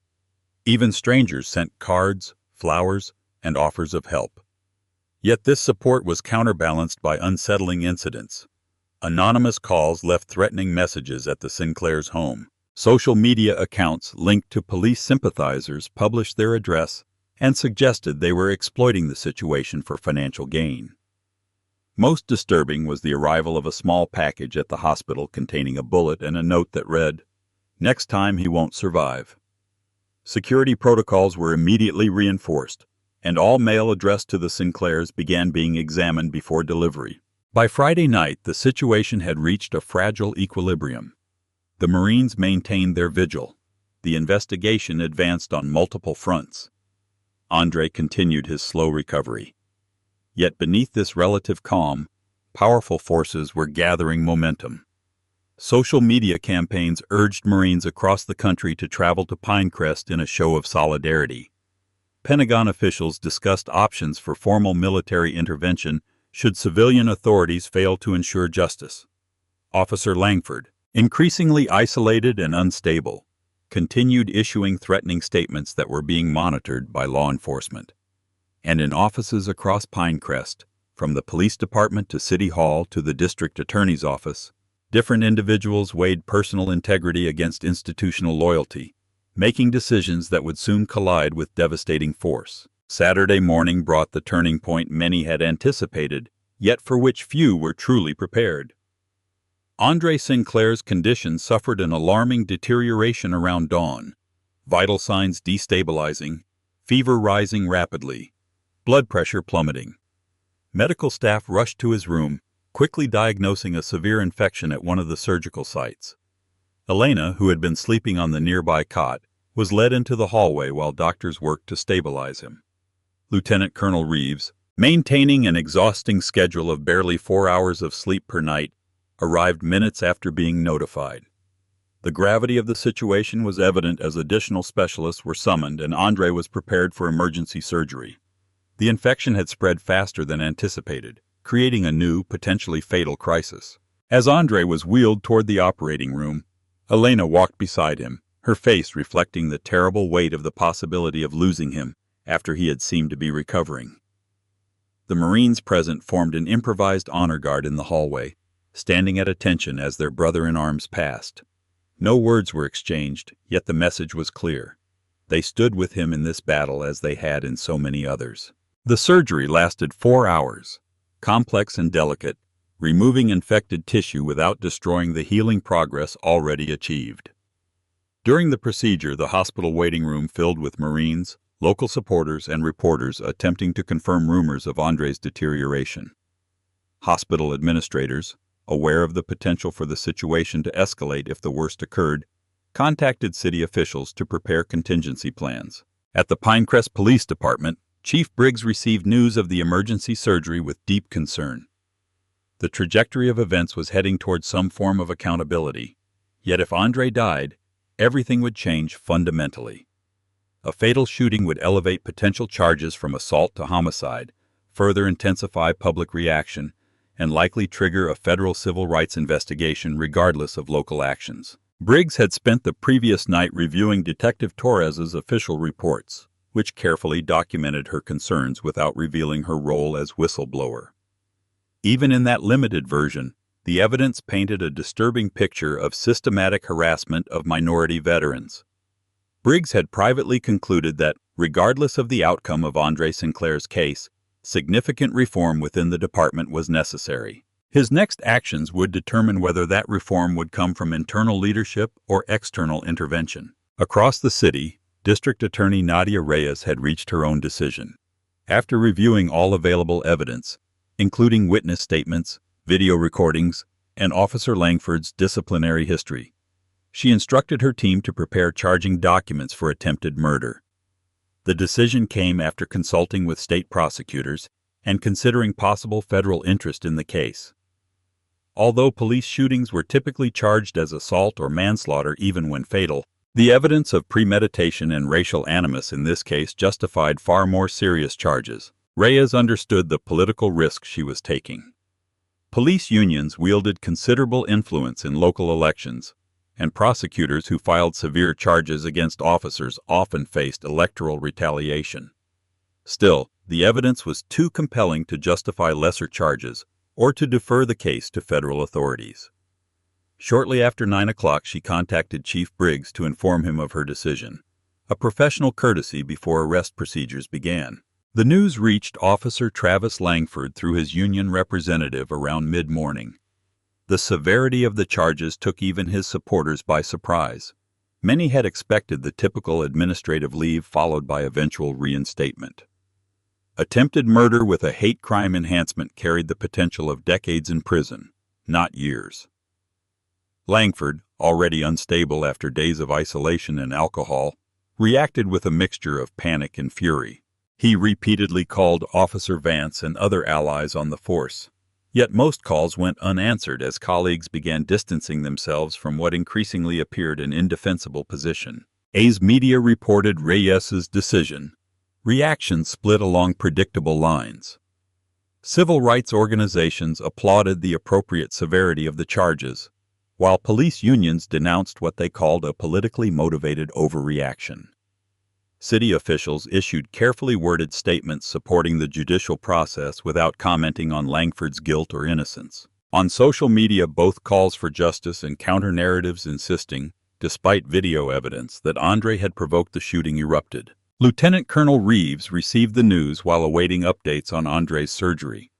Even strangers sent cards, flowers, and offers of help. Yet this support was counterbalanced by unsettling incidents. Anonymous calls left threatening messages at the Sinclairs' home. Social media accounts linked to police sympathizers published their address and suggested they were exploiting the situation for financial gain. Most disturbing was the arrival of a small package at the hospital containing a bullet and a note that read, "Next time he won't survive." Security protocols were immediately reinforced, and all mail addressed to the Sinclairs began being examined before delivery. By Friday night, the situation had reached a fragile equilibrium. The Marines maintained their vigil. The investigation advanced on multiple fronts. Andre continued his slow recovery. Yet beneath this relative calm, powerful forces were gathering momentum. Social media campaigns urged Marines across the country to travel to Pinecrest in a show of solidarity. Pentagon officials discussed options for formal military intervention should civilian authorities fail to ensure justice. Officer Langford, increasingly isolated and unstable, continued issuing threatening statements that were being monitored by law enforcement. And in offices across Pinecrest, from the police department to City Hall to the district attorney's office, different individuals weighed personal integrity against institutional loyalty, making decisions that would soon collide with devastating force. Saturday morning brought the turning point many had anticipated, yet for which few were truly prepared. Andre Sinclair's condition suffered an alarming deterioration around dawn, vital signs destabilizing, fever rising rapidly, blood pressure plummeting. Medical staff rushed to his room, quickly diagnosing a severe infection at one of the surgical sites. Elena, who had been sleeping on the nearby cot, was led into the hallway while doctors worked to stabilize him. Lieutenant Colonel Reeves, maintaining an exhausting schedule of barely 4 hours of sleep per night, arrived minutes after being notified. The gravity of the situation was evident as additional specialists were summoned and Andre was prepared for emergency surgery. The infection had spread faster than anticipated, creating a new, potentially fatal crisis. As Andre was wheeled toward the operating room, Elena walked beside him, her face reflecting the terrible weight of the possibility of losing him after he had seemed to be recovering. The Marines present formed an improvised honor guard in the hallway, standing at attention as their brother-in-arms passed. No words were exchanged, yet the message was clear. They stood with him in this battle as they had in so many others. The surgery lasted 4 hours, complex and delicate, removing infected tissue without destroying the healing progress already achieved. During the procedure, the hospital waiting room filled with Marines, local supporters, and reporters attempting to confirm rumors of Andre's deterioration. Hospital administrators, aware of the potential for the situation to escalate if the worst occurred, contacted city officials to prepare contingency plans. At the Pinecrest Police Department, Chief Briggs received news of the emergency surgery with deep concern. The trajectory of events was heading toward some form of accountability, yet if Andre died, everything would change fundamentally. A fatal shooting would elevate potential charges from assault to homicide, further intensify public reaction, and likely trigger a federal civil rights investigation regardless of local actions. Briggs had spent the previous night reviewing Detective Torres's official reports, which carefully documented her concerns without revealing her role as whistleblower. Even in that limited version, the evidence painted a disturbing picture of systematic harassment of minority veterans. Briggs had privately concluded that, regardless of the outcome of Andre Sinclair's case, significant reform within the department was necessary. His next actions would determine whether that reform would come from internal leadership or external intervention. Across the city, District Attorney Nadia Reyes had reached her own decision. After reviewing all available evidence, including witness statements, video recordings, and Officer Langford's disciplinary history, she instructed her team to prepare charging documents for attempted murder. The decision came after consulting with state prosecutors and considering possible federal interest in the case. Although police shootings were typically charged as assault or manslaughter even when fatal, the evidence of premeditation and racial animus in this case justified far more serious charges. Reyes understood the political risk she was taking. Police unions wielded considerable influence in local elections, and prosecutors who filed severe charges against officers often faced electoral retaliation. Still, the evidence was too compelling to justify lesser charges or to defer the case to federal authorities. Shortly after 9 o'clock, she contacted Chief Briggs to inform him of her decision, a professional courtesy before arrest procedures began. The news reached Officer Travis Langford through his union representative around mid-morning. The severity of the charges took even his supporters by surprise. Many had expected the typical administrative leave followed by eventual reinstatement. Attempted murder with a hate crime enhancement carried the potential of decades in prison, not years. Langford, already unstable after days of isolation and alcohol, reacted with a mixture of panic and fury. He repeatedly called Officer Vance and other allies on the force. Yet most calls went unanswered as colleagues began distancing themselves from what increasingly appeared an indefensible position. A's media reported Reyes's decision. Reactions split along predictable lines. Civil rights organizations applauded the appropriate severity of the charges, while police unions denounced what they called a politically motivated overreaction. City officials issued carefully worded statements supporting the judicial process without commenting on Langford's guilt or innocence. On social media, both calls for justice and counter-narratives insisting, despite video evidence, that Andre had provoked the shooting erupted. Lieutenant Colonel Reeves received the news while awaiting updates on Andre's surgery.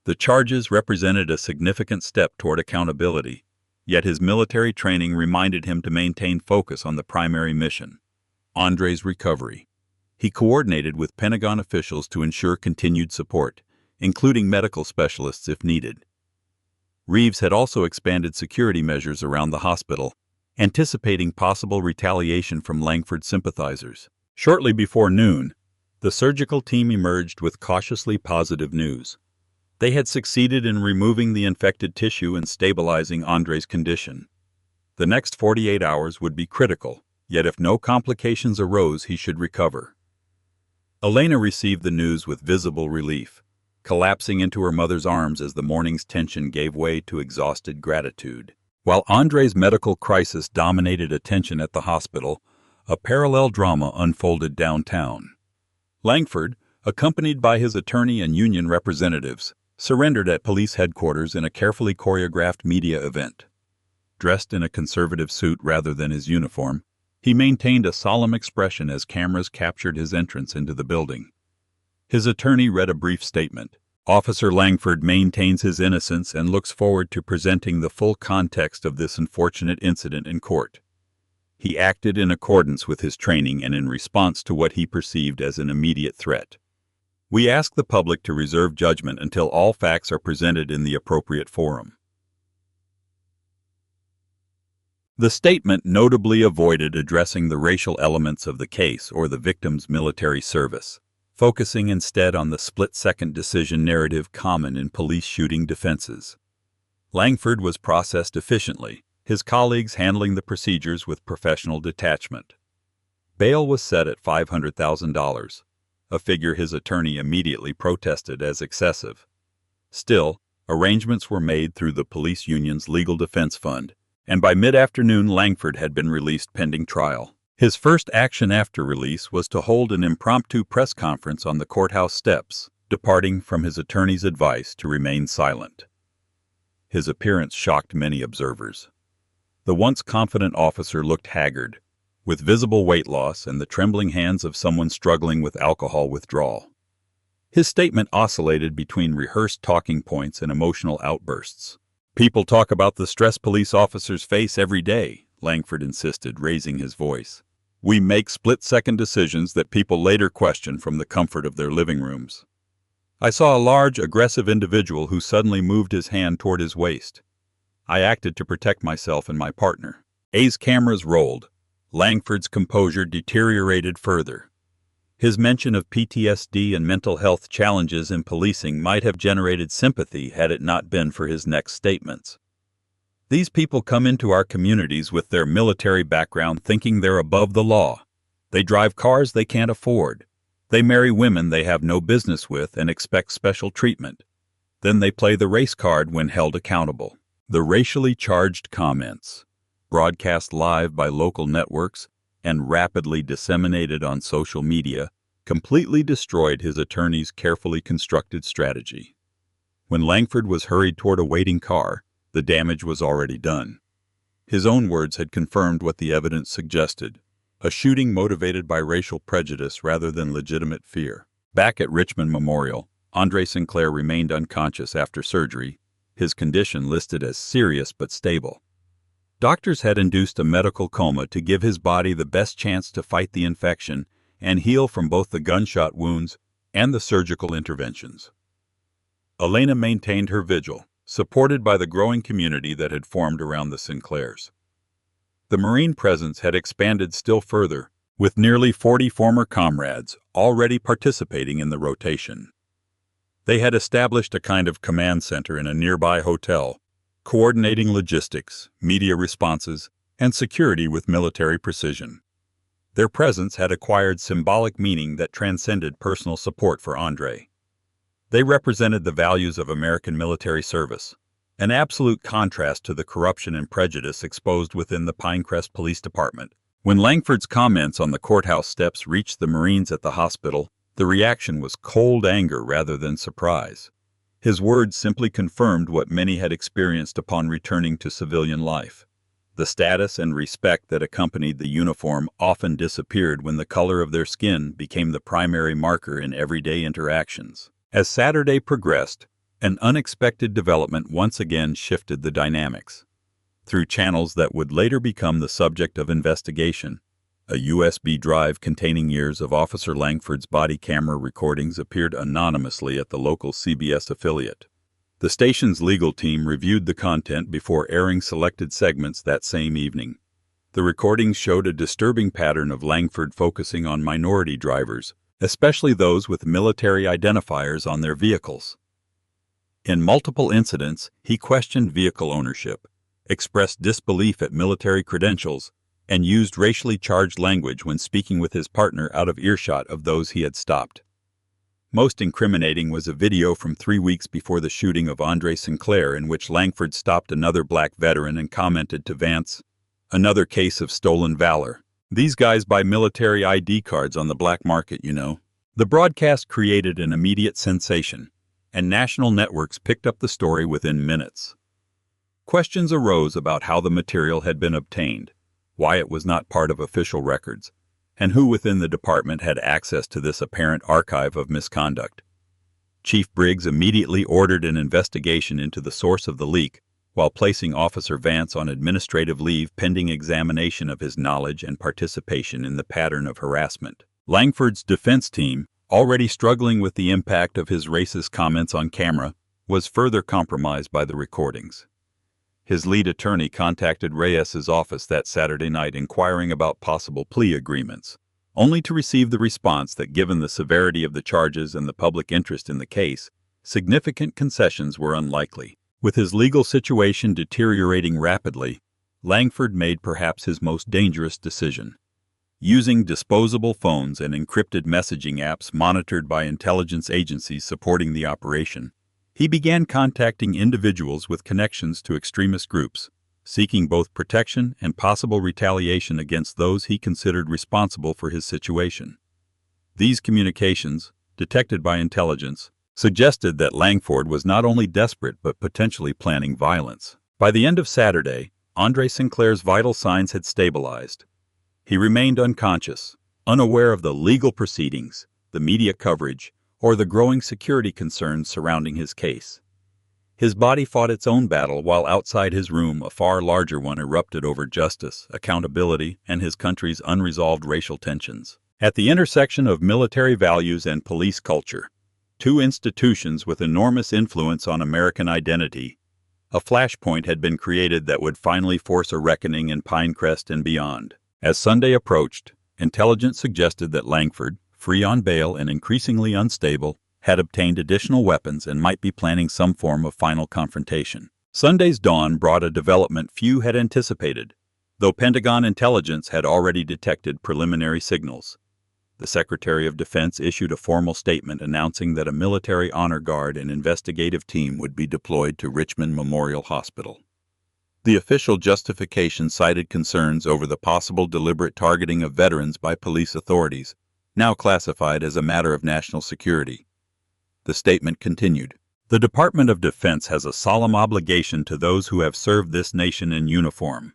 The charges represented a significant step toward accountability, yet his military training reminded him to maintain focus on the primary mission: Andre's recovery. He coordinated with Pentagon officials to ensure continued support, including medical specialists if needed. Reeves had also expanded security measures around the hospital, anticipating possible retaliation from Langford sympathizers. Shortly before noon, the surgical team emerged with cautiously positive news. They had succeeded in removing the infected tissue and stabilizing Andre's condition. The next 48 hours would be critical. Yet if no complications arose, he should recover. Elena received the news with visible relief, collapsing into her mother's arms as the morning's tension gave way to exhausted gratitude. While Andre's medical crisis dominated attention at the hospital, a parallel drama unfolded downtown. Langford, accompanied by his attorney and union representatives, surrendered at police headquarters in a carefully choreographed media event. Dressed in a conservative suit rather than his uniform, he maintained a solemn expression as cameras captured his entrance into the building. His attorney read a brief statement. Officer Langford maintains his innocence and looks forward to presenting the full context of this unfortunate incident in court. He acted in accordance with his training and in response to what he perceived as an immediate threat. We ask the public to reserve judgment until all facts are presented in the appropriate forum. The statement notably avoided addressing the racial elements of the case or the victim's military service, focusing instead on the split-second decision narrative common in police shooting defenses. Langford was processed efficiently, his colleagues handling the procedures with professional detachment. Bail was set at $500,000, a figure his attorney immediately protested as excessive. Still, arrangements were made through the police union's legal defense fund, and by mid-afternoon Langford had been released pending trial. His first action after release was to hold an impromptu press conference on the courthouse steps, departing from his attorney's advice to remain silent. His appearance shocked many observers. The once confident officer looked haggard, with visible weight loss and the trembling hands of someone struggling with alcohol withdrawal. His statement oscillated between rehearsed talking points and emotional outbursts. "People talk about the stress police officers face every day," Langford insisted, raising his voice. "We make split-second decisions that people later question from the comfort of their living rooms." I saw a large, aggressive individual who suddenly moved his hand toward his waist. I acted to protect myself and my partner. A's cameras rolled. Langford's composure deteriorated further. His mention of PTSD and mental health challenges in policing might have generated sympathy had it not been for his next statements. "These people come into our communities with their military background thinking they're above the law. They drive cars they can't afford. They marry women they have no business with and expect special treatment. Then they play the race card when held accountable." The racially charged comments, broadcast live by local networks and rapidly disseminated on social media, completely destroyed his attorney's carefully constructed strategy. When Langford was hurried toward a waiting car, the damage was already done. His own words had confirmed what the evidence suggested, a shooting motivated by racial prejudice rather than legitimate fear. Back at Richmond Memorial, Andre Sinclair remained unconscious after surgery, his condition listed as serious but stable. Doctors had induced a medical coma to give his body the best chance to fight the infection and heal from both the gunshot wounds and the surgical interventions. Elena maintained her vigil, supported by the growing community that had formed around the Sinclairs. The Marine presence had expanded still further, with nearly 40 former comrades already participating in the rotation. They had established a kind of command center in a nearby hotel, coordinating logistics, media responses, and security with military precision. Their presence had acquired symbolic meaning that transcended personal support for Andre. They represented the values of American military service, an absolute contrast to the corruption and prejudice exposed within the Pinecrest Police Department. When Langford's comments on the courthouse steps reached the Marines at the hospital, the reaction was cold anger rather than surprise. His words simply confirmed what many had experienced upon returning to civilian life. The status and respect that accompanied the uniform often disappeared when the color of their skin became the primary marker in everyday interactions. As Saturday progressed, an unexpected development once again shifted the dynamics. Through channels that would later become the subject of investigation, a USB drive containing years of Officer Langford's body camera recordings appeared anonymously at the local CBS affiliate. The station's legal team reviewed the content before airing selected segments that same evening. The recordings showed a disturbing pattern of Langford focusing on minority drivers, especially those with military identifiers on their vehicles. In multiple incidents, he questioned vehicle ownership, expressed disbelief at military credentials, and used racially charged language when speaking with his partner out of earshot of those he had stopped. Most incriminating was a video from 3 weeks before the shooting of Andre Sinclair in which Langford stopped another black veteran and commented to Vance, "Another case of stolen valor. These guys buy military ID cards on the black market, you know." The broadcast created an immediate sensation, and national networks picked up the story within minutes. Questions arose about how the material had been obtained, why it was not part of official records, and who within the department had access to this apparent archive of misconduct. Chief Briggs immediately ordered an investigation into the source of the leak, while placing Officer Vance on administrative leave pending examination of his knowledge and participation in the pattern of harassment. Langford's defense team, already struggling with the impact of his racist comments on camera, was further compromised by the recordings. His lead attorney contacted Reyes's office that Saturday night inquiring about possible plea agreements, only to receive the response that given the severity of the charges and the public interest in the case, significant concessions were unlikely. With his legal situation deteriorating rapidly, Langford made perhaps his most dangerous decision. Using disposable phones and encrypted messaging apps monitored by intelligence agencies supporting the operation, he began contacting individuals with connections to extremist groups, seeking both protection and possible retaliation against those he considered responsible for his situation. These communications, detected by intelligence, suggested that Langford was not only desperate but potentially planning violence. By the end of Saturday, Andre Sinclair's vital signs had stabilized. He remained unconscious, unaware of the legal proceedings, the media coverage, or the growing security concerns surrounding his case. His body fought its own battle while outside his room a far larger one erupted over justice, accountability, and his country's unresolved racial tensions. At the intersection of military values and police culture, two institutions with enormous influence on American identity, a flashpoint had been created that would finally force a reckoning in Pinecrest and beyond. As Sunday approached, intelligence suggested that Langford, free on bail and increasingly unstable, had obtained additional weapons and might be planning some form of final confrontation. Sunday's dawn brought a development few had anticipated, though Pentagon intelligence had already detected preliminary signals. The Secretary of Defense issued a formal statement announcing that a military honor guard and investigative team would be deployed to Richmond Memorial Hospital. The official justification cited concerns over the possible deliberate targeting of veterans by police authorities, now classified as a matter of national security. The statement continued, "The Department of Defense has a solemn obligation to those who have served this nation in uniform."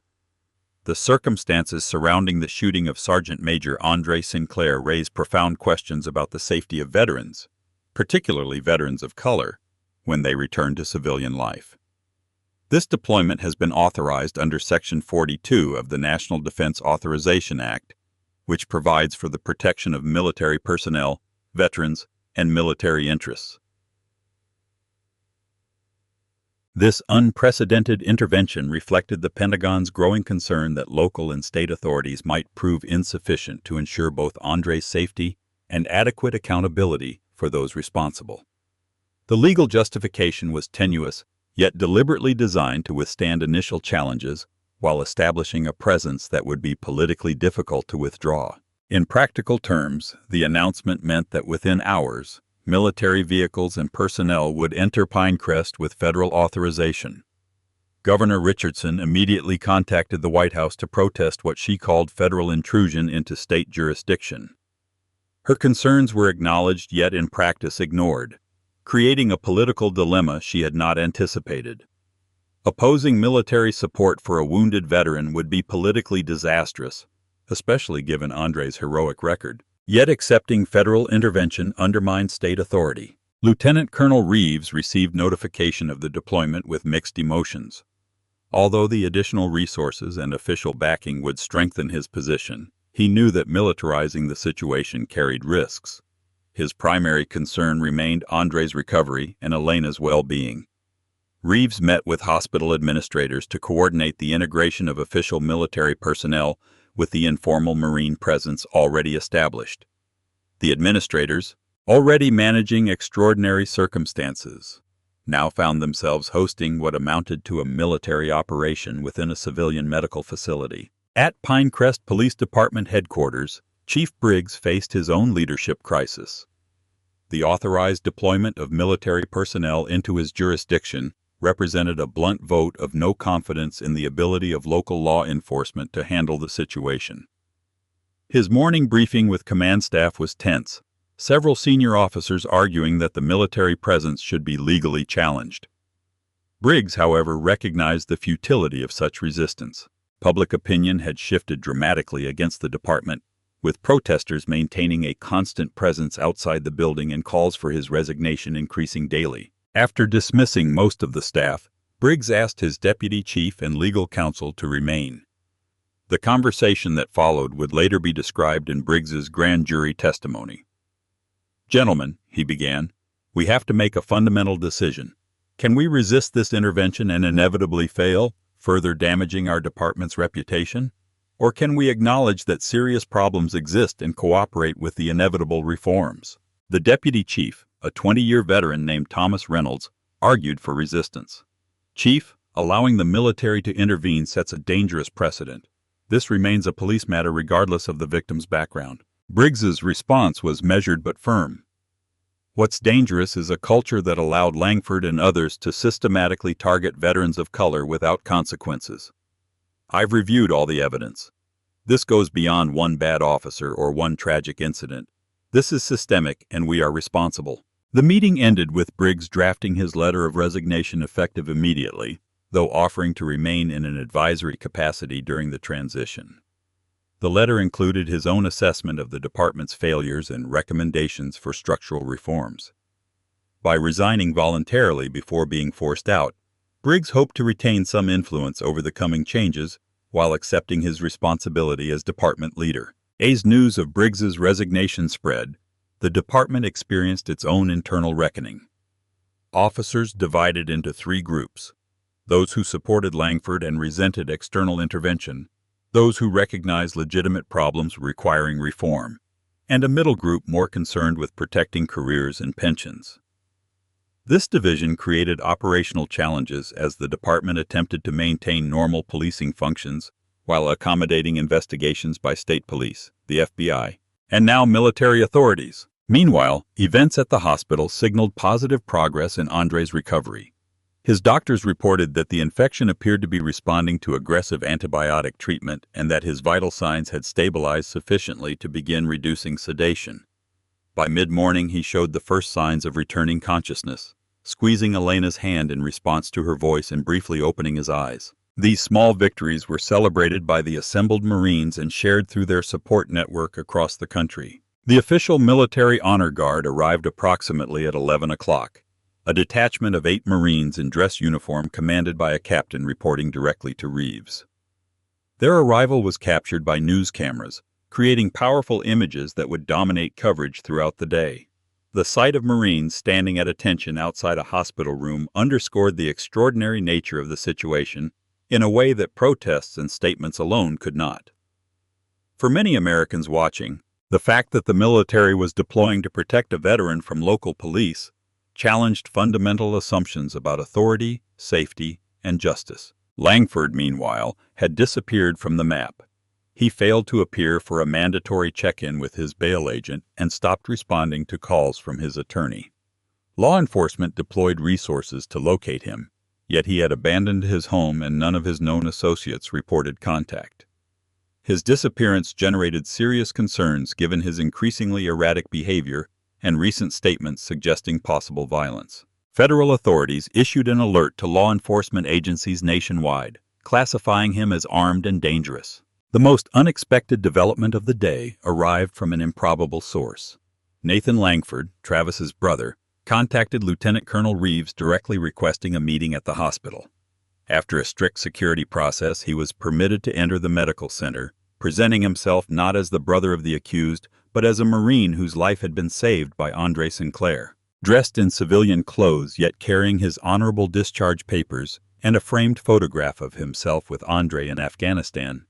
The circumstances surrounding the shooting of Sergeant Major Andre Sinclair raise profound questions about the safety of veterans, particularly veterans of color, when they return to civilian life. This deployment has been authorized under Section 42 of the National Defense Authorization Act, which provides for the protection of military personnel, veterans, and military interests. This unprecedented intervention reflected the Pentagon's growing concern that local and state authorities might prove insufficient to ensure both Andre's safety and adequate accountability for those responsible. The legal justification was tenuous, yet deliberately designed to withstand initial challenges while establishing a presence that would be politically difficult to withdraw. In practical terms, the announcement meant that within hours, military vehicles and personnel would enter Pinecrest with federal authorization. Governor Richardson immediately contacted the White House to protest what she called federal intrusion into state jurisdiction. Her concerns were acknowledged yet in practice ignored, creating a political dilemma she had not anticipated. Opposing military support for a wounded veteran would be politically disastrous, especially given Andre's heroic record. Yet accepting federal intervention undermined state authority. Lieutenant Colonel Reeves received notification of the deployment with mixed emotions. Although the additional resources and official backing would strengthen his position, he knew that militarizing the situation carried risks. His primary concern remained Andre's recovery and Elena's well-being. Reeves met with hospital administrators to coordinate the integration of official military personnel with the informal Marine presence already established. The administrators, already managing extraordinary circumstances, now found themselves hosting what amounted to a military operation within a civilian medical facility. At Pinecrest Police Department headquarters, Chief Briggs faced his own leadership crisis. The authorized deployment of military personnel into his jurisdiction represented a blunt vote of no confidence in the ability of local law enforcement to handle the situation. His morning briefing with command staff was tense, several senior officers arguing that the military presence should be legally challenged. Briggs, however, recognized the futility of such resistance. Public opinion had shifted dramatically against the department, with protesters maintaining a constant presence outside the building and calls for his resignation increasing daily. After dismissing most of the staff, Briggs asked his deputy chief and legal counsel to remain. The conversation that followed would later be described in Briggs's grand jury testimony. "Gentlemen," he began, "we have to make a fundamental decision. Can we resist this intervention and inevitably fail, further damaging our department's reputation? Or can we acknowledge that serious problems exist and cooperate with the inevitable reforms?" The deputy chief, a 20-year veteran named Thomas Reynolds, argued for resistance. "Chief, allowing the military to intervene sets a dangerous precedent. This remains a police matter regardless of the victim's background." Briggs's response was measured but firm. "What's dangerous is a culture that allowed Langford and others to systematically target veterans of color without consequences. I've reviewed all the evidence. This goes beyond one bad officer or one tragic incident. This is systemic, and we are responsible." The meeting ended with Briggs drafting his letter of resignation effective immediately, though offering to remain in an advisory capacity during the transition. The letter included his own assessment of the department's failures and recommendations for structural reforms. By resigning voluntarily before being forced out, Briggs hoped to retain some influence over the coming changes while accepting his responsibility as department leader. As news of Briggs's resignation spread, the department experienced its own internal reckoning. Officers divided into three groups: those who supported Langford and resented external intervention, those who recognized legitimate problems requiring reform, and a middle group more concerned with protecting careers and pensions. This division created operational challenges as the department attempted to maintain normal policing functions while accommodating investigations by state police, the FBI, and now military authorities. Meanwhile, events at the hospital signaled positive progress in Andre's recovery. His doctors reported that the infection appeared to be responding to aggressive antibiotic treatment and that his vital signs had stabilized sufficiently to begin reducing sedation. By mid-morning, he showed the first signs of returning consciousness, squeezing Elena's hand in response to her voice and briefly opening his eyes. These small victories were celebrated by the assembled Marines and shared through their support network across the country. The official military honor guard arrived approximately at 11 o'clock. A detachment of 8 Marines in dress uniform commanded by a captain reporting directly to Reeves. Their arrival was captured by news cameras, creating powerful images that would dominate coverage throughout the day. The sight of Marines standing at attention outside a hospital room underscored the extraordinary nature of the situation in a way that protests and statements alone could not. For many Americans watching, the fact that the military was deploying to protect a veteran from local police challenged fundamental assumptions about authority, safety, and justice. Langford, meanwhile, had disappeared from the map. He failed to appear for a mandatory check-in with his bail agent and stopped responding to calls from his attorney. Law enforcement deployed resources to locate him, yet he had abandoned his home and none of his known associates reported contact. His disappearance generated serious concerns given his increasingly erratic behavior and recent statements suggesting possible violence. Federal authorities issued an alert to law enforcement agencies nationwide, classifying him as armed and dangerous. The most unexpected development of the day arrived from an improbable source. Nathan Langford, Travis's brother, contacted Lieutenant Colonel Reeves directly requesting a meeting at the hospital. After a strict security process, he was permitted to enter the medical center, presenting himself not as the brother of the accused, but as a Marine whose life had been saved by Andre Sinclair. Dressed in civilian clothes yet carrying his honorable discharge papers and a framed photograph of himself with Andre in Afghanistan,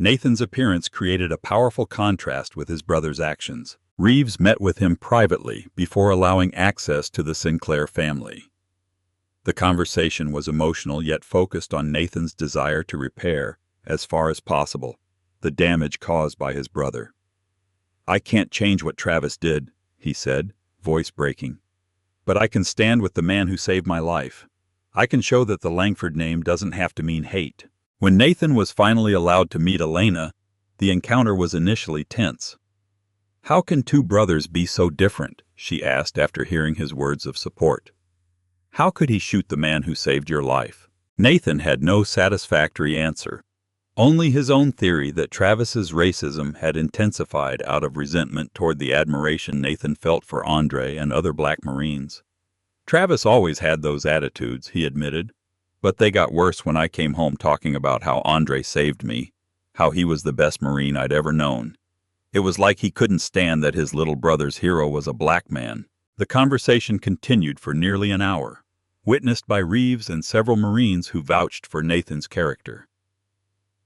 Nathan's appearance created a powerful contrast with his brother's actions. Reeves met with him privately before allowing access to the Sinclair family. The conversation was emotional yet focused on Nathan's desire to repair, as far as possible, the damage caused by his brother. "I can't change what Travis did," he said, voice breaking. "But I can stand with the man who saved my life. I can show that the Langford name doesn't have to mean hate." When Nathan was finally allowed to meet Elena, the encounter was initially tense. "How can two brothers be so different?" she asked after hearing his words of support. "How could he shoot the man who saved your life?" Nathan had no satisfactory answer. Only his own theory that Travis's racism had intensified out of resentment toward the admiration Nathan felt for Andre and other black Marines. "Travis always had those attitudes," he admitted, "but they got worse when I came home talking about how Andre saved me, how he was the best Marine I'd ever known. It was like he couldn't stand that his little brother's hero was a black man." The conversation continued for nearly an hour, witnessed by Reeves and several Marines who vouched for Nathan's character.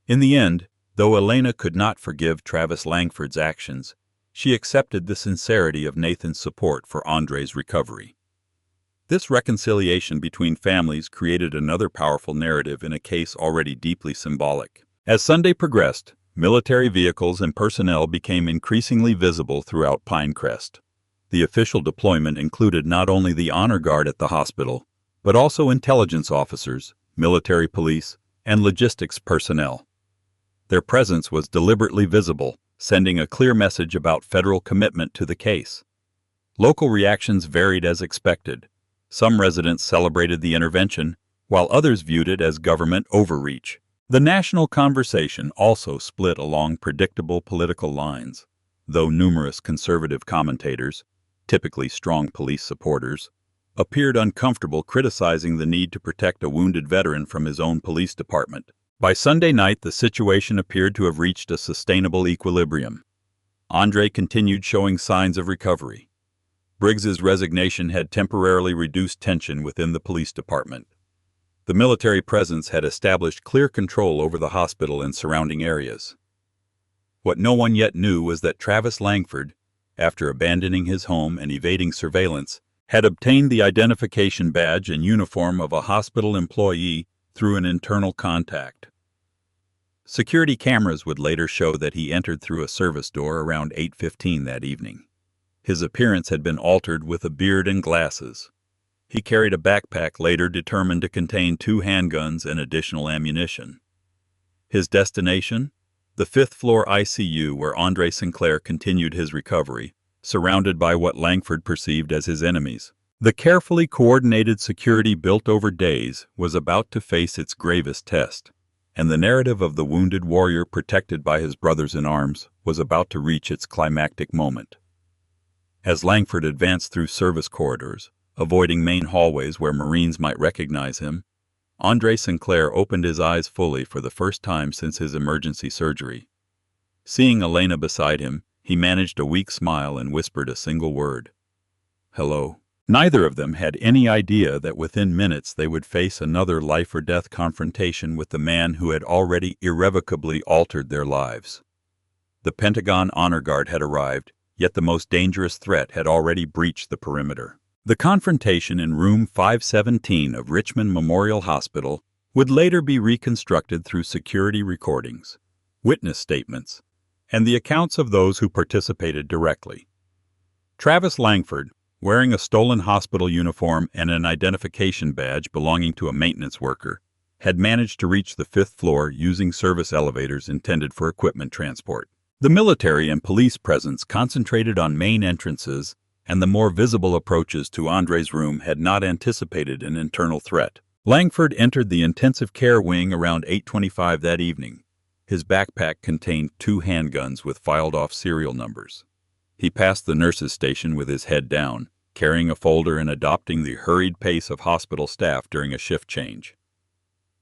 In the end, though Elena could not forgive Travis Langford's actions, she accepted the sincerity of Nathan's support for Andre's recovery. This reconciliation between families created another powerful narrative in a case already deeply symbolic. As Sunday progressed, military vehicles and personnel became increasingly visible throughout Pinecrest. The official deployment included not only the honor guard at the hospital, but also intelligence officers, military police, and logistics personnel. Their presence was deliberately visible, sending a clear message about federal commitment to the case. Local reactions varied as expected. Some residents celebrated the intervention, while others viewed it as government overreach. The national conversation also split along predictable political lines, though numerous conservative commentators, typically strong police supporters, appeared uncomfortable criticizing the need to protect a wounded veteran from his own police department. By Sunday night, the situation appeared to have reached a sustainable equilibrium. Andre continued showing signs of recovery. Briggs's resignation had temporarily reduced tension within the police department. The military presence had established clear control over the hospital and surrounding areas. What no one yet knew was that Travis Langford, after abandoning his home and evading surveillance, had obtained the identification badge and uniform of a hospital employee through an internal contact. Security cameras would later show that he entered through a service door around 8:15 that evening. His appearance had been altered with a beard and glasses. He carried a backpack later determined to contain 2 handguns and additional ammunition. His destination? The 5th-floor ICU where Andre Sinclair continued his recovery, surrounded by what Langford perceived as his enemies. The carefully coordinated security built over days was about to face its gravest test, and the narrative of the wounded warrior protected by his brothers in arms was about to reach its climactic moment. As Langford advanced through service corridors, avoiding main hallways where Marines might recognize him, Andre Sinclair opened his eyes fully for the first time since his emergency surgery. Seeing Elena beside him, he managed a weak smile and whispered a single word. "Hello." Neither of them had any idea that within minutes they would face another life-or-death confrontation with the man who had already irrevocably altered their lives. The Pentagon honor guard had arrived, yet the most dangerous threat had already breached the perimeter. The confrontation in room 517 of Richmond Memorial Hospital would later be reconstructed through security recordings, witness statements, and the accounts of those who participated directly. Travis Langford, wearing a stolen hospital uniform and an identification badge belonging to a maintenance worker, had managed to reach the 5th floor using service elevators intended for equipment transport. The military and police presence concentrated on main entrances, and the more visible approaches to Andre's room had not anticipated an internal threat. Langford entered the intensive care wing around 8:25 that evening. His backpack contained 2 handguns with filed-off serial numbers. He passed the nurse's station with his head down, carrying a folder and adopting the hurried pace of hospital staff during a shift change.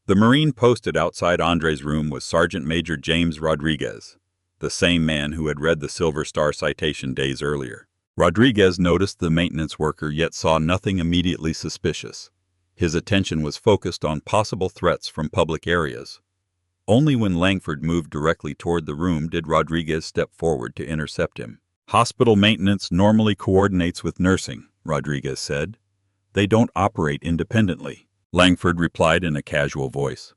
The Marine posted outside Andre's room was Sergeant Major James Rodriguez, the same man who had read the Silver Star citation days earlier. Rodriguez noticed the maintenance worker yet saw nothing immediately suspicious. His attention was focused on possible threats from public areas. Only when Langford moved directly toward the room did Rodriguez step forward to intercept him. "Hospital maintenance normally coordinates with nursing," Rodriguez said. "They don't operate independently," Langford replied in a casual voice.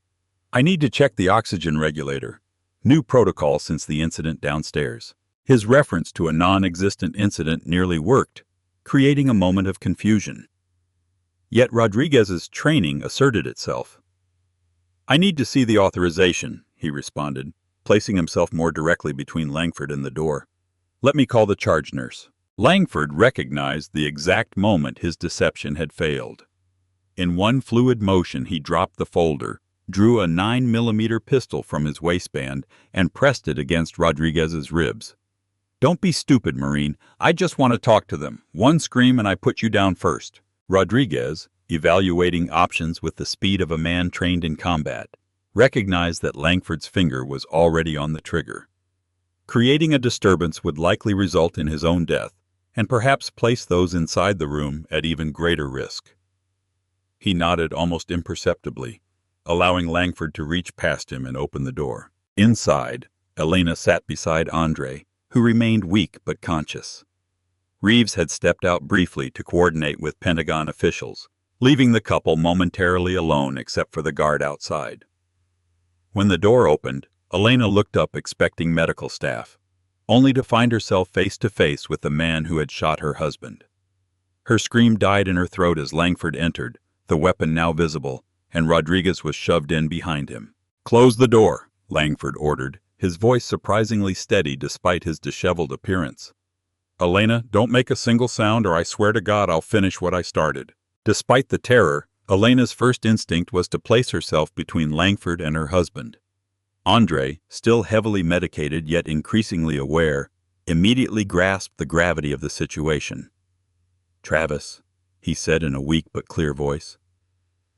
"I need to check the oxygen regulator. New protocol since the incident downstairs." His reference to a non-existent incident nearly worked, creating a moment of confusion. Yet Rodriguez's training asserted itself. "I need to see the authorization," he responded, placing himself more directly between Langford and the door. "Let me call the charge nurse." Langford recognized the exact moment his deception had failed. In one fluid motion he dropped the folder, drew a 9mm pistol from his waistband, and pressed it against Rodriguez's ribs. "Don't be stupid, Marine. I just want to talk to them. One scream and I put you down first." Rodriguez, evaluating options with the speed of a man trained in combat, recognized that Langford's finger was already on the trigger. Creating a disturbance would likely result in his own death, and perhaps place those inside the room at even greater risk. He nodded almost imperceptibly, allowing Langford to reach past him and open the door. Inside, Elena sat beside Andre, who remained weak but conscious. Reeves had stepped out briefly to coordinate with Pentagon officials, leaving the couple momentarily alone except for the guard outside. When the door opened, Elena looked up expecting medical staff, only to find herself face to face with the man who had shot her husband. Her scream died in her throat as Langford entered, the weapon now visible, and Rodriguez was shoved in behind him. "Close the door," Langford ordered, his voice surprisingly steady despite his disheveled appearance. "Elena, don't make a single sound or I swear to God I'll finish what I started." Despite the terror, Elena's first instinct was to place herself between Langford and her husband. Andre, still heavily medicated yet increasingly aware, immediately grasped the gravity of the situation. "Travis," he said in a weak but clear voice,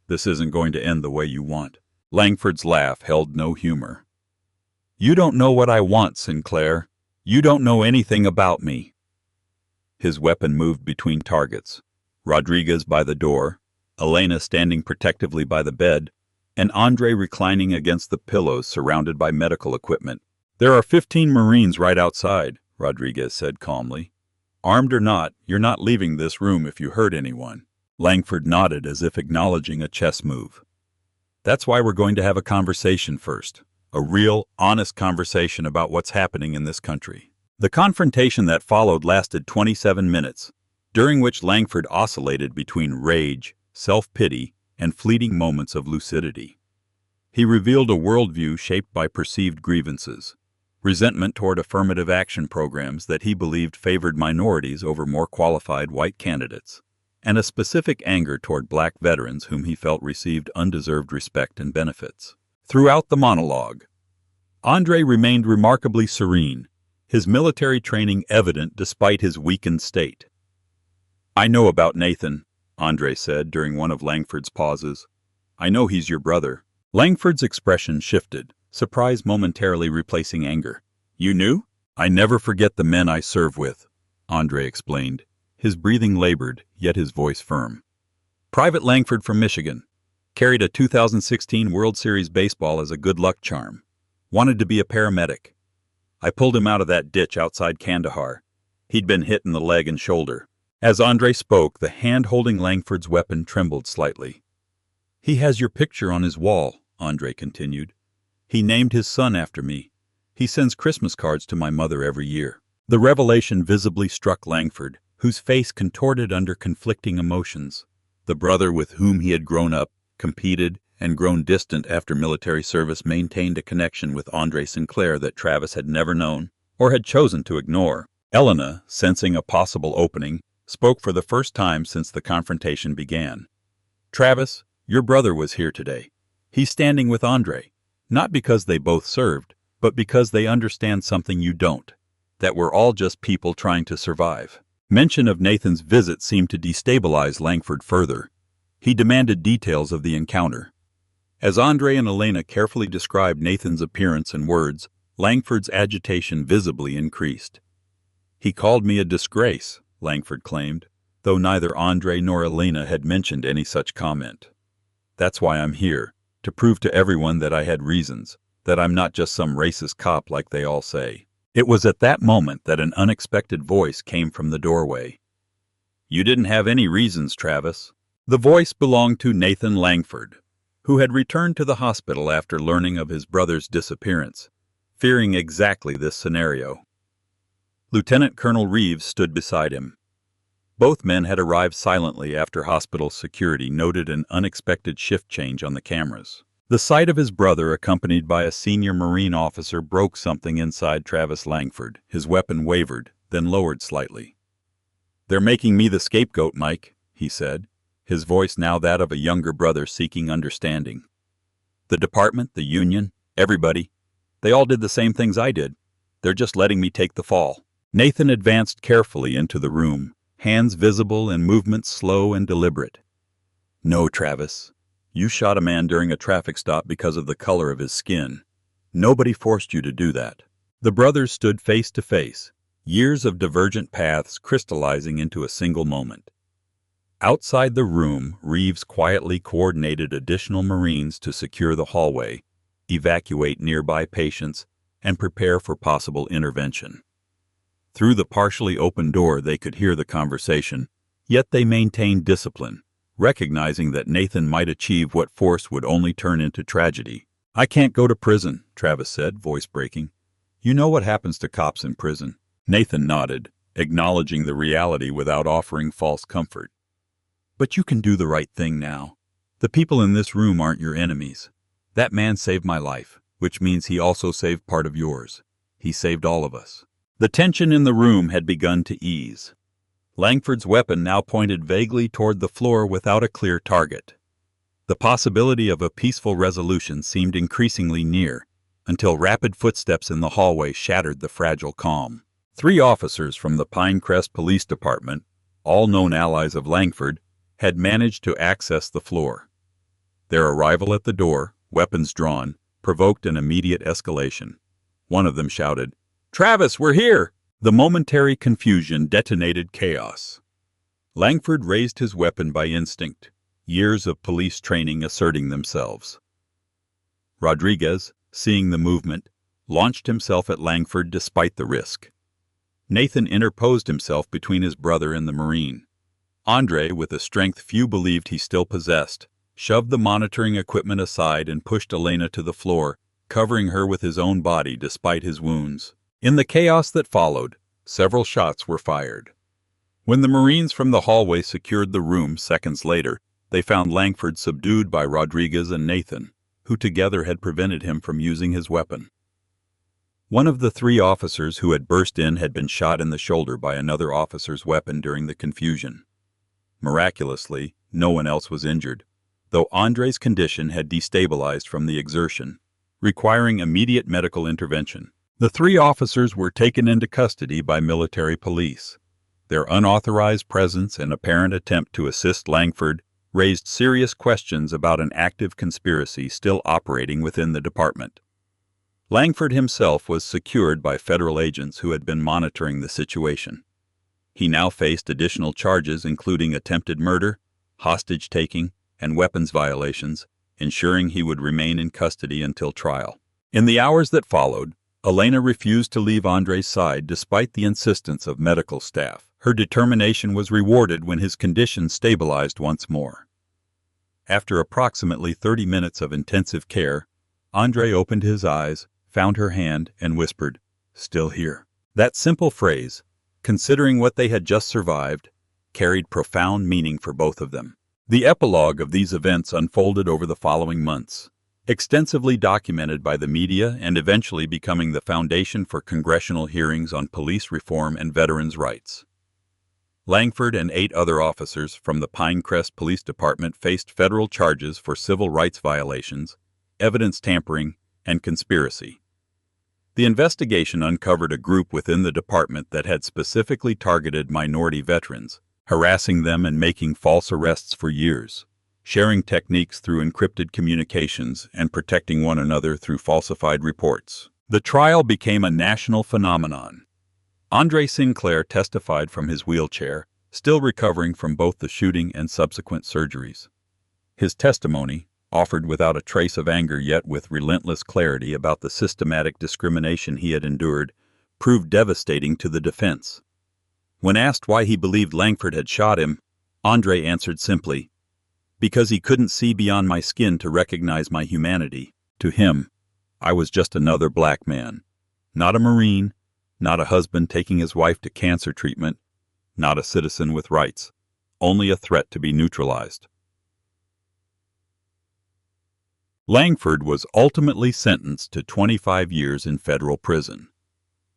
"this isn't going to end the way you want." Langford's laugh held no humor. "You don't know what I want, Sinclair. You don't know anything about me." His weapon moved between targets, Rodriguez by the door, Elena standing protectively by the bed, and Andre reclining against the pillows surrounded by medical equipment. "There are 15 Marines right outside," Rodriguez said calmly. "Armed or not, you're not leaving this room if you hurt anyone." Langford nodded as if acknowledging a chess move. "That's why we're going to have a conversation first. A real, honest conversation about what's happening in this country." The confrontation that followed lasted 27 minutes, during which Langford oscillated between rage, self-pity, and fleeting moments of lucidity. He revealed a worldview shaped by perceived grievances, resentment toward affirmative action programs that he believed favored minorities over more qualified white candidates, and a specific anger toward black veterans whom he felt received undeserved respect and benefits. Throughout the monologue, Andre remained remarkably serene, his military training evident despite his weakened state. "I know about Nathan," Andre said during one of Langford's pauses. "I know he's your brother." Langford's expression shifted, surprise momentarily replacing anger. "You knew?" "I never forget the men I serve with," Andre explained, his breathing labored, yet his voice firm. "Private Langford from Michigan. Carried a 2016 World Series baseball as a good luck charm. Wanted to be a paramedic. I pulled him out of that ditch outside Kandahar. He'd been hit in the leg and shoulder." As Andre spoke, the hand holding Langford's weapon trembled slightly. "He has your picture on his wall," Andre continued. "He named his son after me. He sends Christmas cards to my mother every year." The revelation visibly struck Langford, whose face contorted under conflicting emotions. The brother with whom he had grown up, competed, and grown distant after military service maintained a connection with Andre Sinclair that Travis had never known, or had chosen to ignore. Elena, sensing a possible opening, spoke for the first time since the confrontation began. "Travis, your brother was here today. He's standing with Andre, not because they both served, but because they understand something you don't, that we're all just people trying to survive." Mention of Nathan's visit seemed to destabilize Langford further. He demanded details of the encounter. As Andre and Elena carefully described Nathan's appearance and words, Langford's agitation visibly increased. "He called me a disgrace," Langford claimed, though neither Andre nor Elena had mentioned any such comment. "That's why I'm here, to prove to everyone that I had reasons, that I'm not just some racist cop like they all say." It was at that moment that an unexpected voice came from the doorway. "You didn't have any reasons, Travis." The voice belonged to Nathan Langford, who had returned to the hospital after learning of his brother's disappearance, fearing exactly this scenario. Lieutenant Colonel Reeves stood beside him. Both men had arrived silently after hospital security noted an unexpected shift change on the cameras. The sight of his brother accompanied by a senior Marine officer broke something inside Travis Langford. His weapon wavered, then lowered slightly. "They're making me the scapegoat, Mike," he said, his voice now that of a younger brother seeking understanding. "The department, the union, everybody, they all did the same things I did. They're just letting me take the fall." Nathan advanced carefully into the room, hands visible and movements slow and deliberate. "No, Travis. You shot a man during a traffic stop because of the color of his skin. Nobody forced you to do that." The brothers stood face to face, years of divergent paths crystallizing into a single moment. Outside the room, Reeves quietly coordinated additional Marines to secure the hallway, evacuate nearby patients, and prepare for possible intervention. Through the partially open door they could hear the conversation, yet they maintained discipline, recognizing that Nathan might achieve what force would only turn into tragedy. "I can't go to prison," Travis said, voice breaking. "You know what happens to cops in prison." Nathan nodded, acknowledging the reality without offering false comfort. "But you can do the right thing now. The people in this room aren't your enemies. That man saved my life, which means he also saved part of yours. He saved all of us." The tension in the room had begun to ease. Langford's weapon now pointed vaguely toward the floor without a clear target. The possibility of a peaceful resolution seemed increasingly near, until rapid footsteps in the hallway shattered the fragile calm. 3 officers from the Pinecrest Police Department, all known allies of Langford, had managed to access the floor. Their arrival at the door, weapons drawn, provoked an immediate escalation. One of them shouted, "Travis, we're here!" The momentary confusion detonated chaos. Langford raised his weapon by instinct, years of police training asserting themselves. Rodriguez, seeing the movement, launched himself at Langford despite the risk. Nathan interposed himself between his brother and the Marine. Andre, with a strength few believed he still possessed, shoved the monitoring equipment aside and pushed Elena to the floor, covering her with his own body despite his wounds. In the chaos that followed, several shots were fired. When the Marines from the hallway secured the room seconds later, they found Langford subdued by Rodriguez and Nathan, who together had prevented him from using his weapon. One of the three officers who had burst in had been shot in the shoulder by another officer's weapon during the confusion. Miraculously, no one else was injured, though Andre's condition had destabilized from the exertion, requiring immediate medical intervention. The three officers were taken into custody by military police. Their unauthorized presence and apparent attempt to assist Langford raised serious questions about an active conspiracy still operating within the department. Langford himself was secured by federal agents who had been monitoring the situation. He now faced additional charges including attempted murder, hostage-taking, and weapons violations, ensuring he would remain in custody until trial. In the hours that followed, Elena refused to leave Andre's side despite the insistence of medical staff. Her determination was rewarded when his condition stabilized once more. After approximately 30 minutes of intensive care, Andre opened his eyes, found her hand, and whispered, "Still here." That simple phrase, considering what they had just survived, carried profound meaning for both of them. The epilogue of these events unfolded over the following months, extensively documented by the media and eventually becoming the foundation for congressional hearings on police reform and veterans' rights. Langford and 8 other officers from the Pinecrest Police Department faced federal charges for civil rights violations, evidence tampering, and conspiracy. The investigation uncovered a group within the department that had specifically targeted minority veterans, harassing them and making false arrests for years, sharing techniques through encrypted communications and protecting one another through falsified reports. The trial became a national phenomenon. Andre Sinclair testified from his wheelchair, still recovering from both the shooting and subsequent surgeries. His testimony, offered without a trace of anger yet with relentless clarity about the systematic discrimination he had endured, proved devastating to the defense. When asked why he believed Langford had shot him, Andre answered simply, "Because he couldn't see beyond my skin to recognize my humanity. To him, I was just another black man. Not a Marine, not a husband taking his wife to cancer treatment, not a citizen with rights, only a threat to be neutralized." Langford was ultimately sentenced to 25 years in federal prison.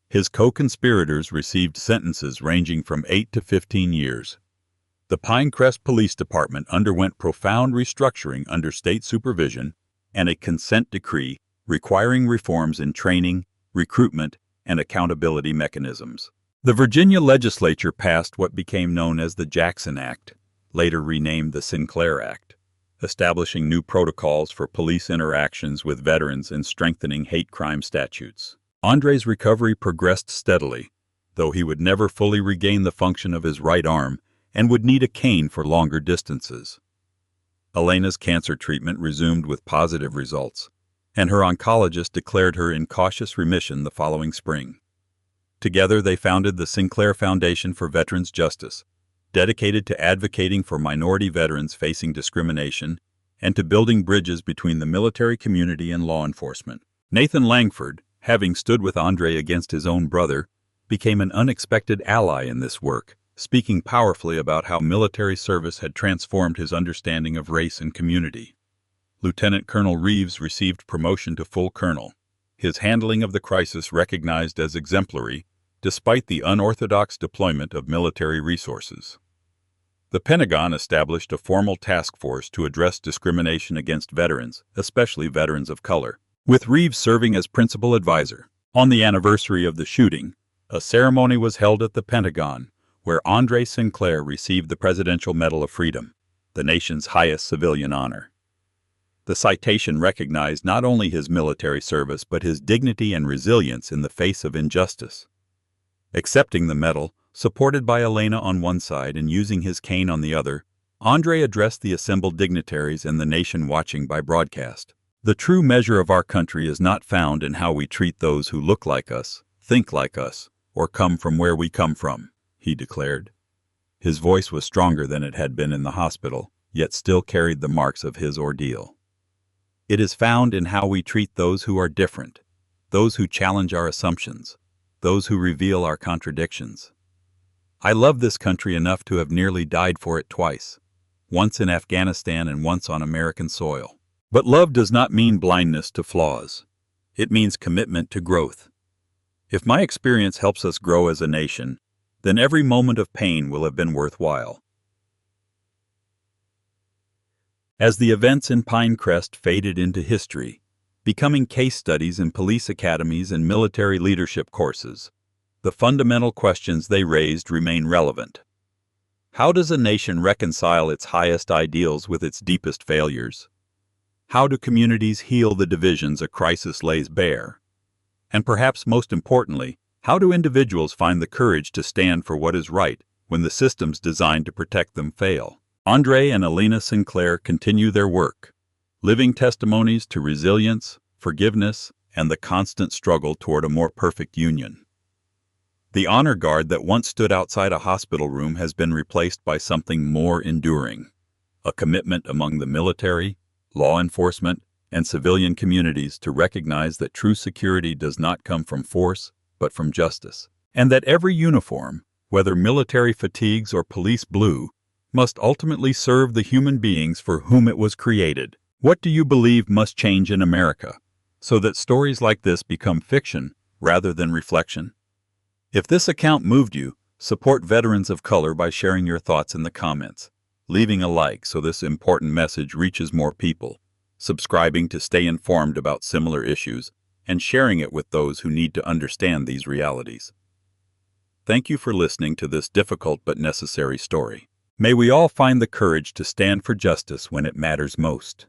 His co-conspirators received sentences ranging from 8 to 15 years. The Pinecrest Police Department underwent profound restructuring under state supervision and a consent decree requiring reforms in training, recruitment, and accountability mechanisms. The Virginia legislature passed what became known as the Jackson Act, later renamed the Sinclair Act, establishing new protocols for police interactions with veterans and strengthening hate crime statutes. Andre's recovery progressed steadily, though he would never fully regain the function of his right arm and would need a cane for longer distances. Elena's cancer treatment resumed with positive results, and her oncologist declared her in cautious remission the following spring. Together they founded the Sinclair Foundation for Veterans Justice, dedicated to advocating for minority veterans facing discrimination and to building bridges between the military community and law enforcement. Nathan Langford, having stood with Andre against his own brother, became an unexpected ally in this work, speaking powerfully about how military service had transformed his understanding of race and community. Lieutenant Colonel Reeves received promotion to full colonel, his handling of the crisis recognized as exemplary, despite the unorthodox deployment of military resources. The Pentagon established a formal task force to address discrimination against veterans, especially veterans of color, with Reeves serving as principal advisor. On the anniversary of the shooting, a ceremony was held at the Pentagon, where Andre Sinclair received the Presidential Medal of Freedom, the nation's highest civilian honor. The citation recognized not only his military service but his dignity and resilience in the face of injustice. Accepting the medal, supported by Elena on one side and using his cane on the other, Andre addressed the assembled dignitaries and the nation watching by broadcast. "The true measure of our country is not found in how we treat those who look like us, think like us, or come from where we come from," he declared. His voice was stronger than it had been in the hospital, yet still carried the marks of his ordeal. "It is found in how we treat those who are different, those who challenge our assumptions, those who reveal our contradictions. I love this country enough to have nearly died for it twice, once in Afghanistan and once on American soil. But love does not mean blindness to flaws. It means commitment to growth. If my experience helps us grow as a nation, then every moment of pain will have been worthwhile. As the events in Pinecrest faded into history, becoming case studies in police academies and military leadership courses, the fundamental questions they raised remain relevant. How does a nation reconcile its highest ideals with its deepest failures? How do communities heal the divisions a crisis lays bare? And perhaps most importantly, how do individuals find the courage to stand for what is right when the systems designed to protect them fail? Andre and Elena Sinclair continue their work, living testimonies to resilience, forgiveness, and the constant struggle toward a more perfect union. The honor guard that once stood outside a hospital room has been replaced by something more enduring, a commitment among the military, law enforcement, and civilian communities to recognize that true security does not come from force, but from justice, and that every uniform, whether military fatigues or police blue, must ultimately serve the human beings for whom it was created. What do you believe must change in America, so that stories like this become fiction rather than reflection? If this account moved you, support veterans of color by sharing your thoughts in the comments, leaving a like so this important message reaches more people, subscribing to stay informed about similar issues, and sharing it with those who need to understand these realities. Thank you for listening to this difficult but necessary story. May we all find the courage to stand for justice when it matters most.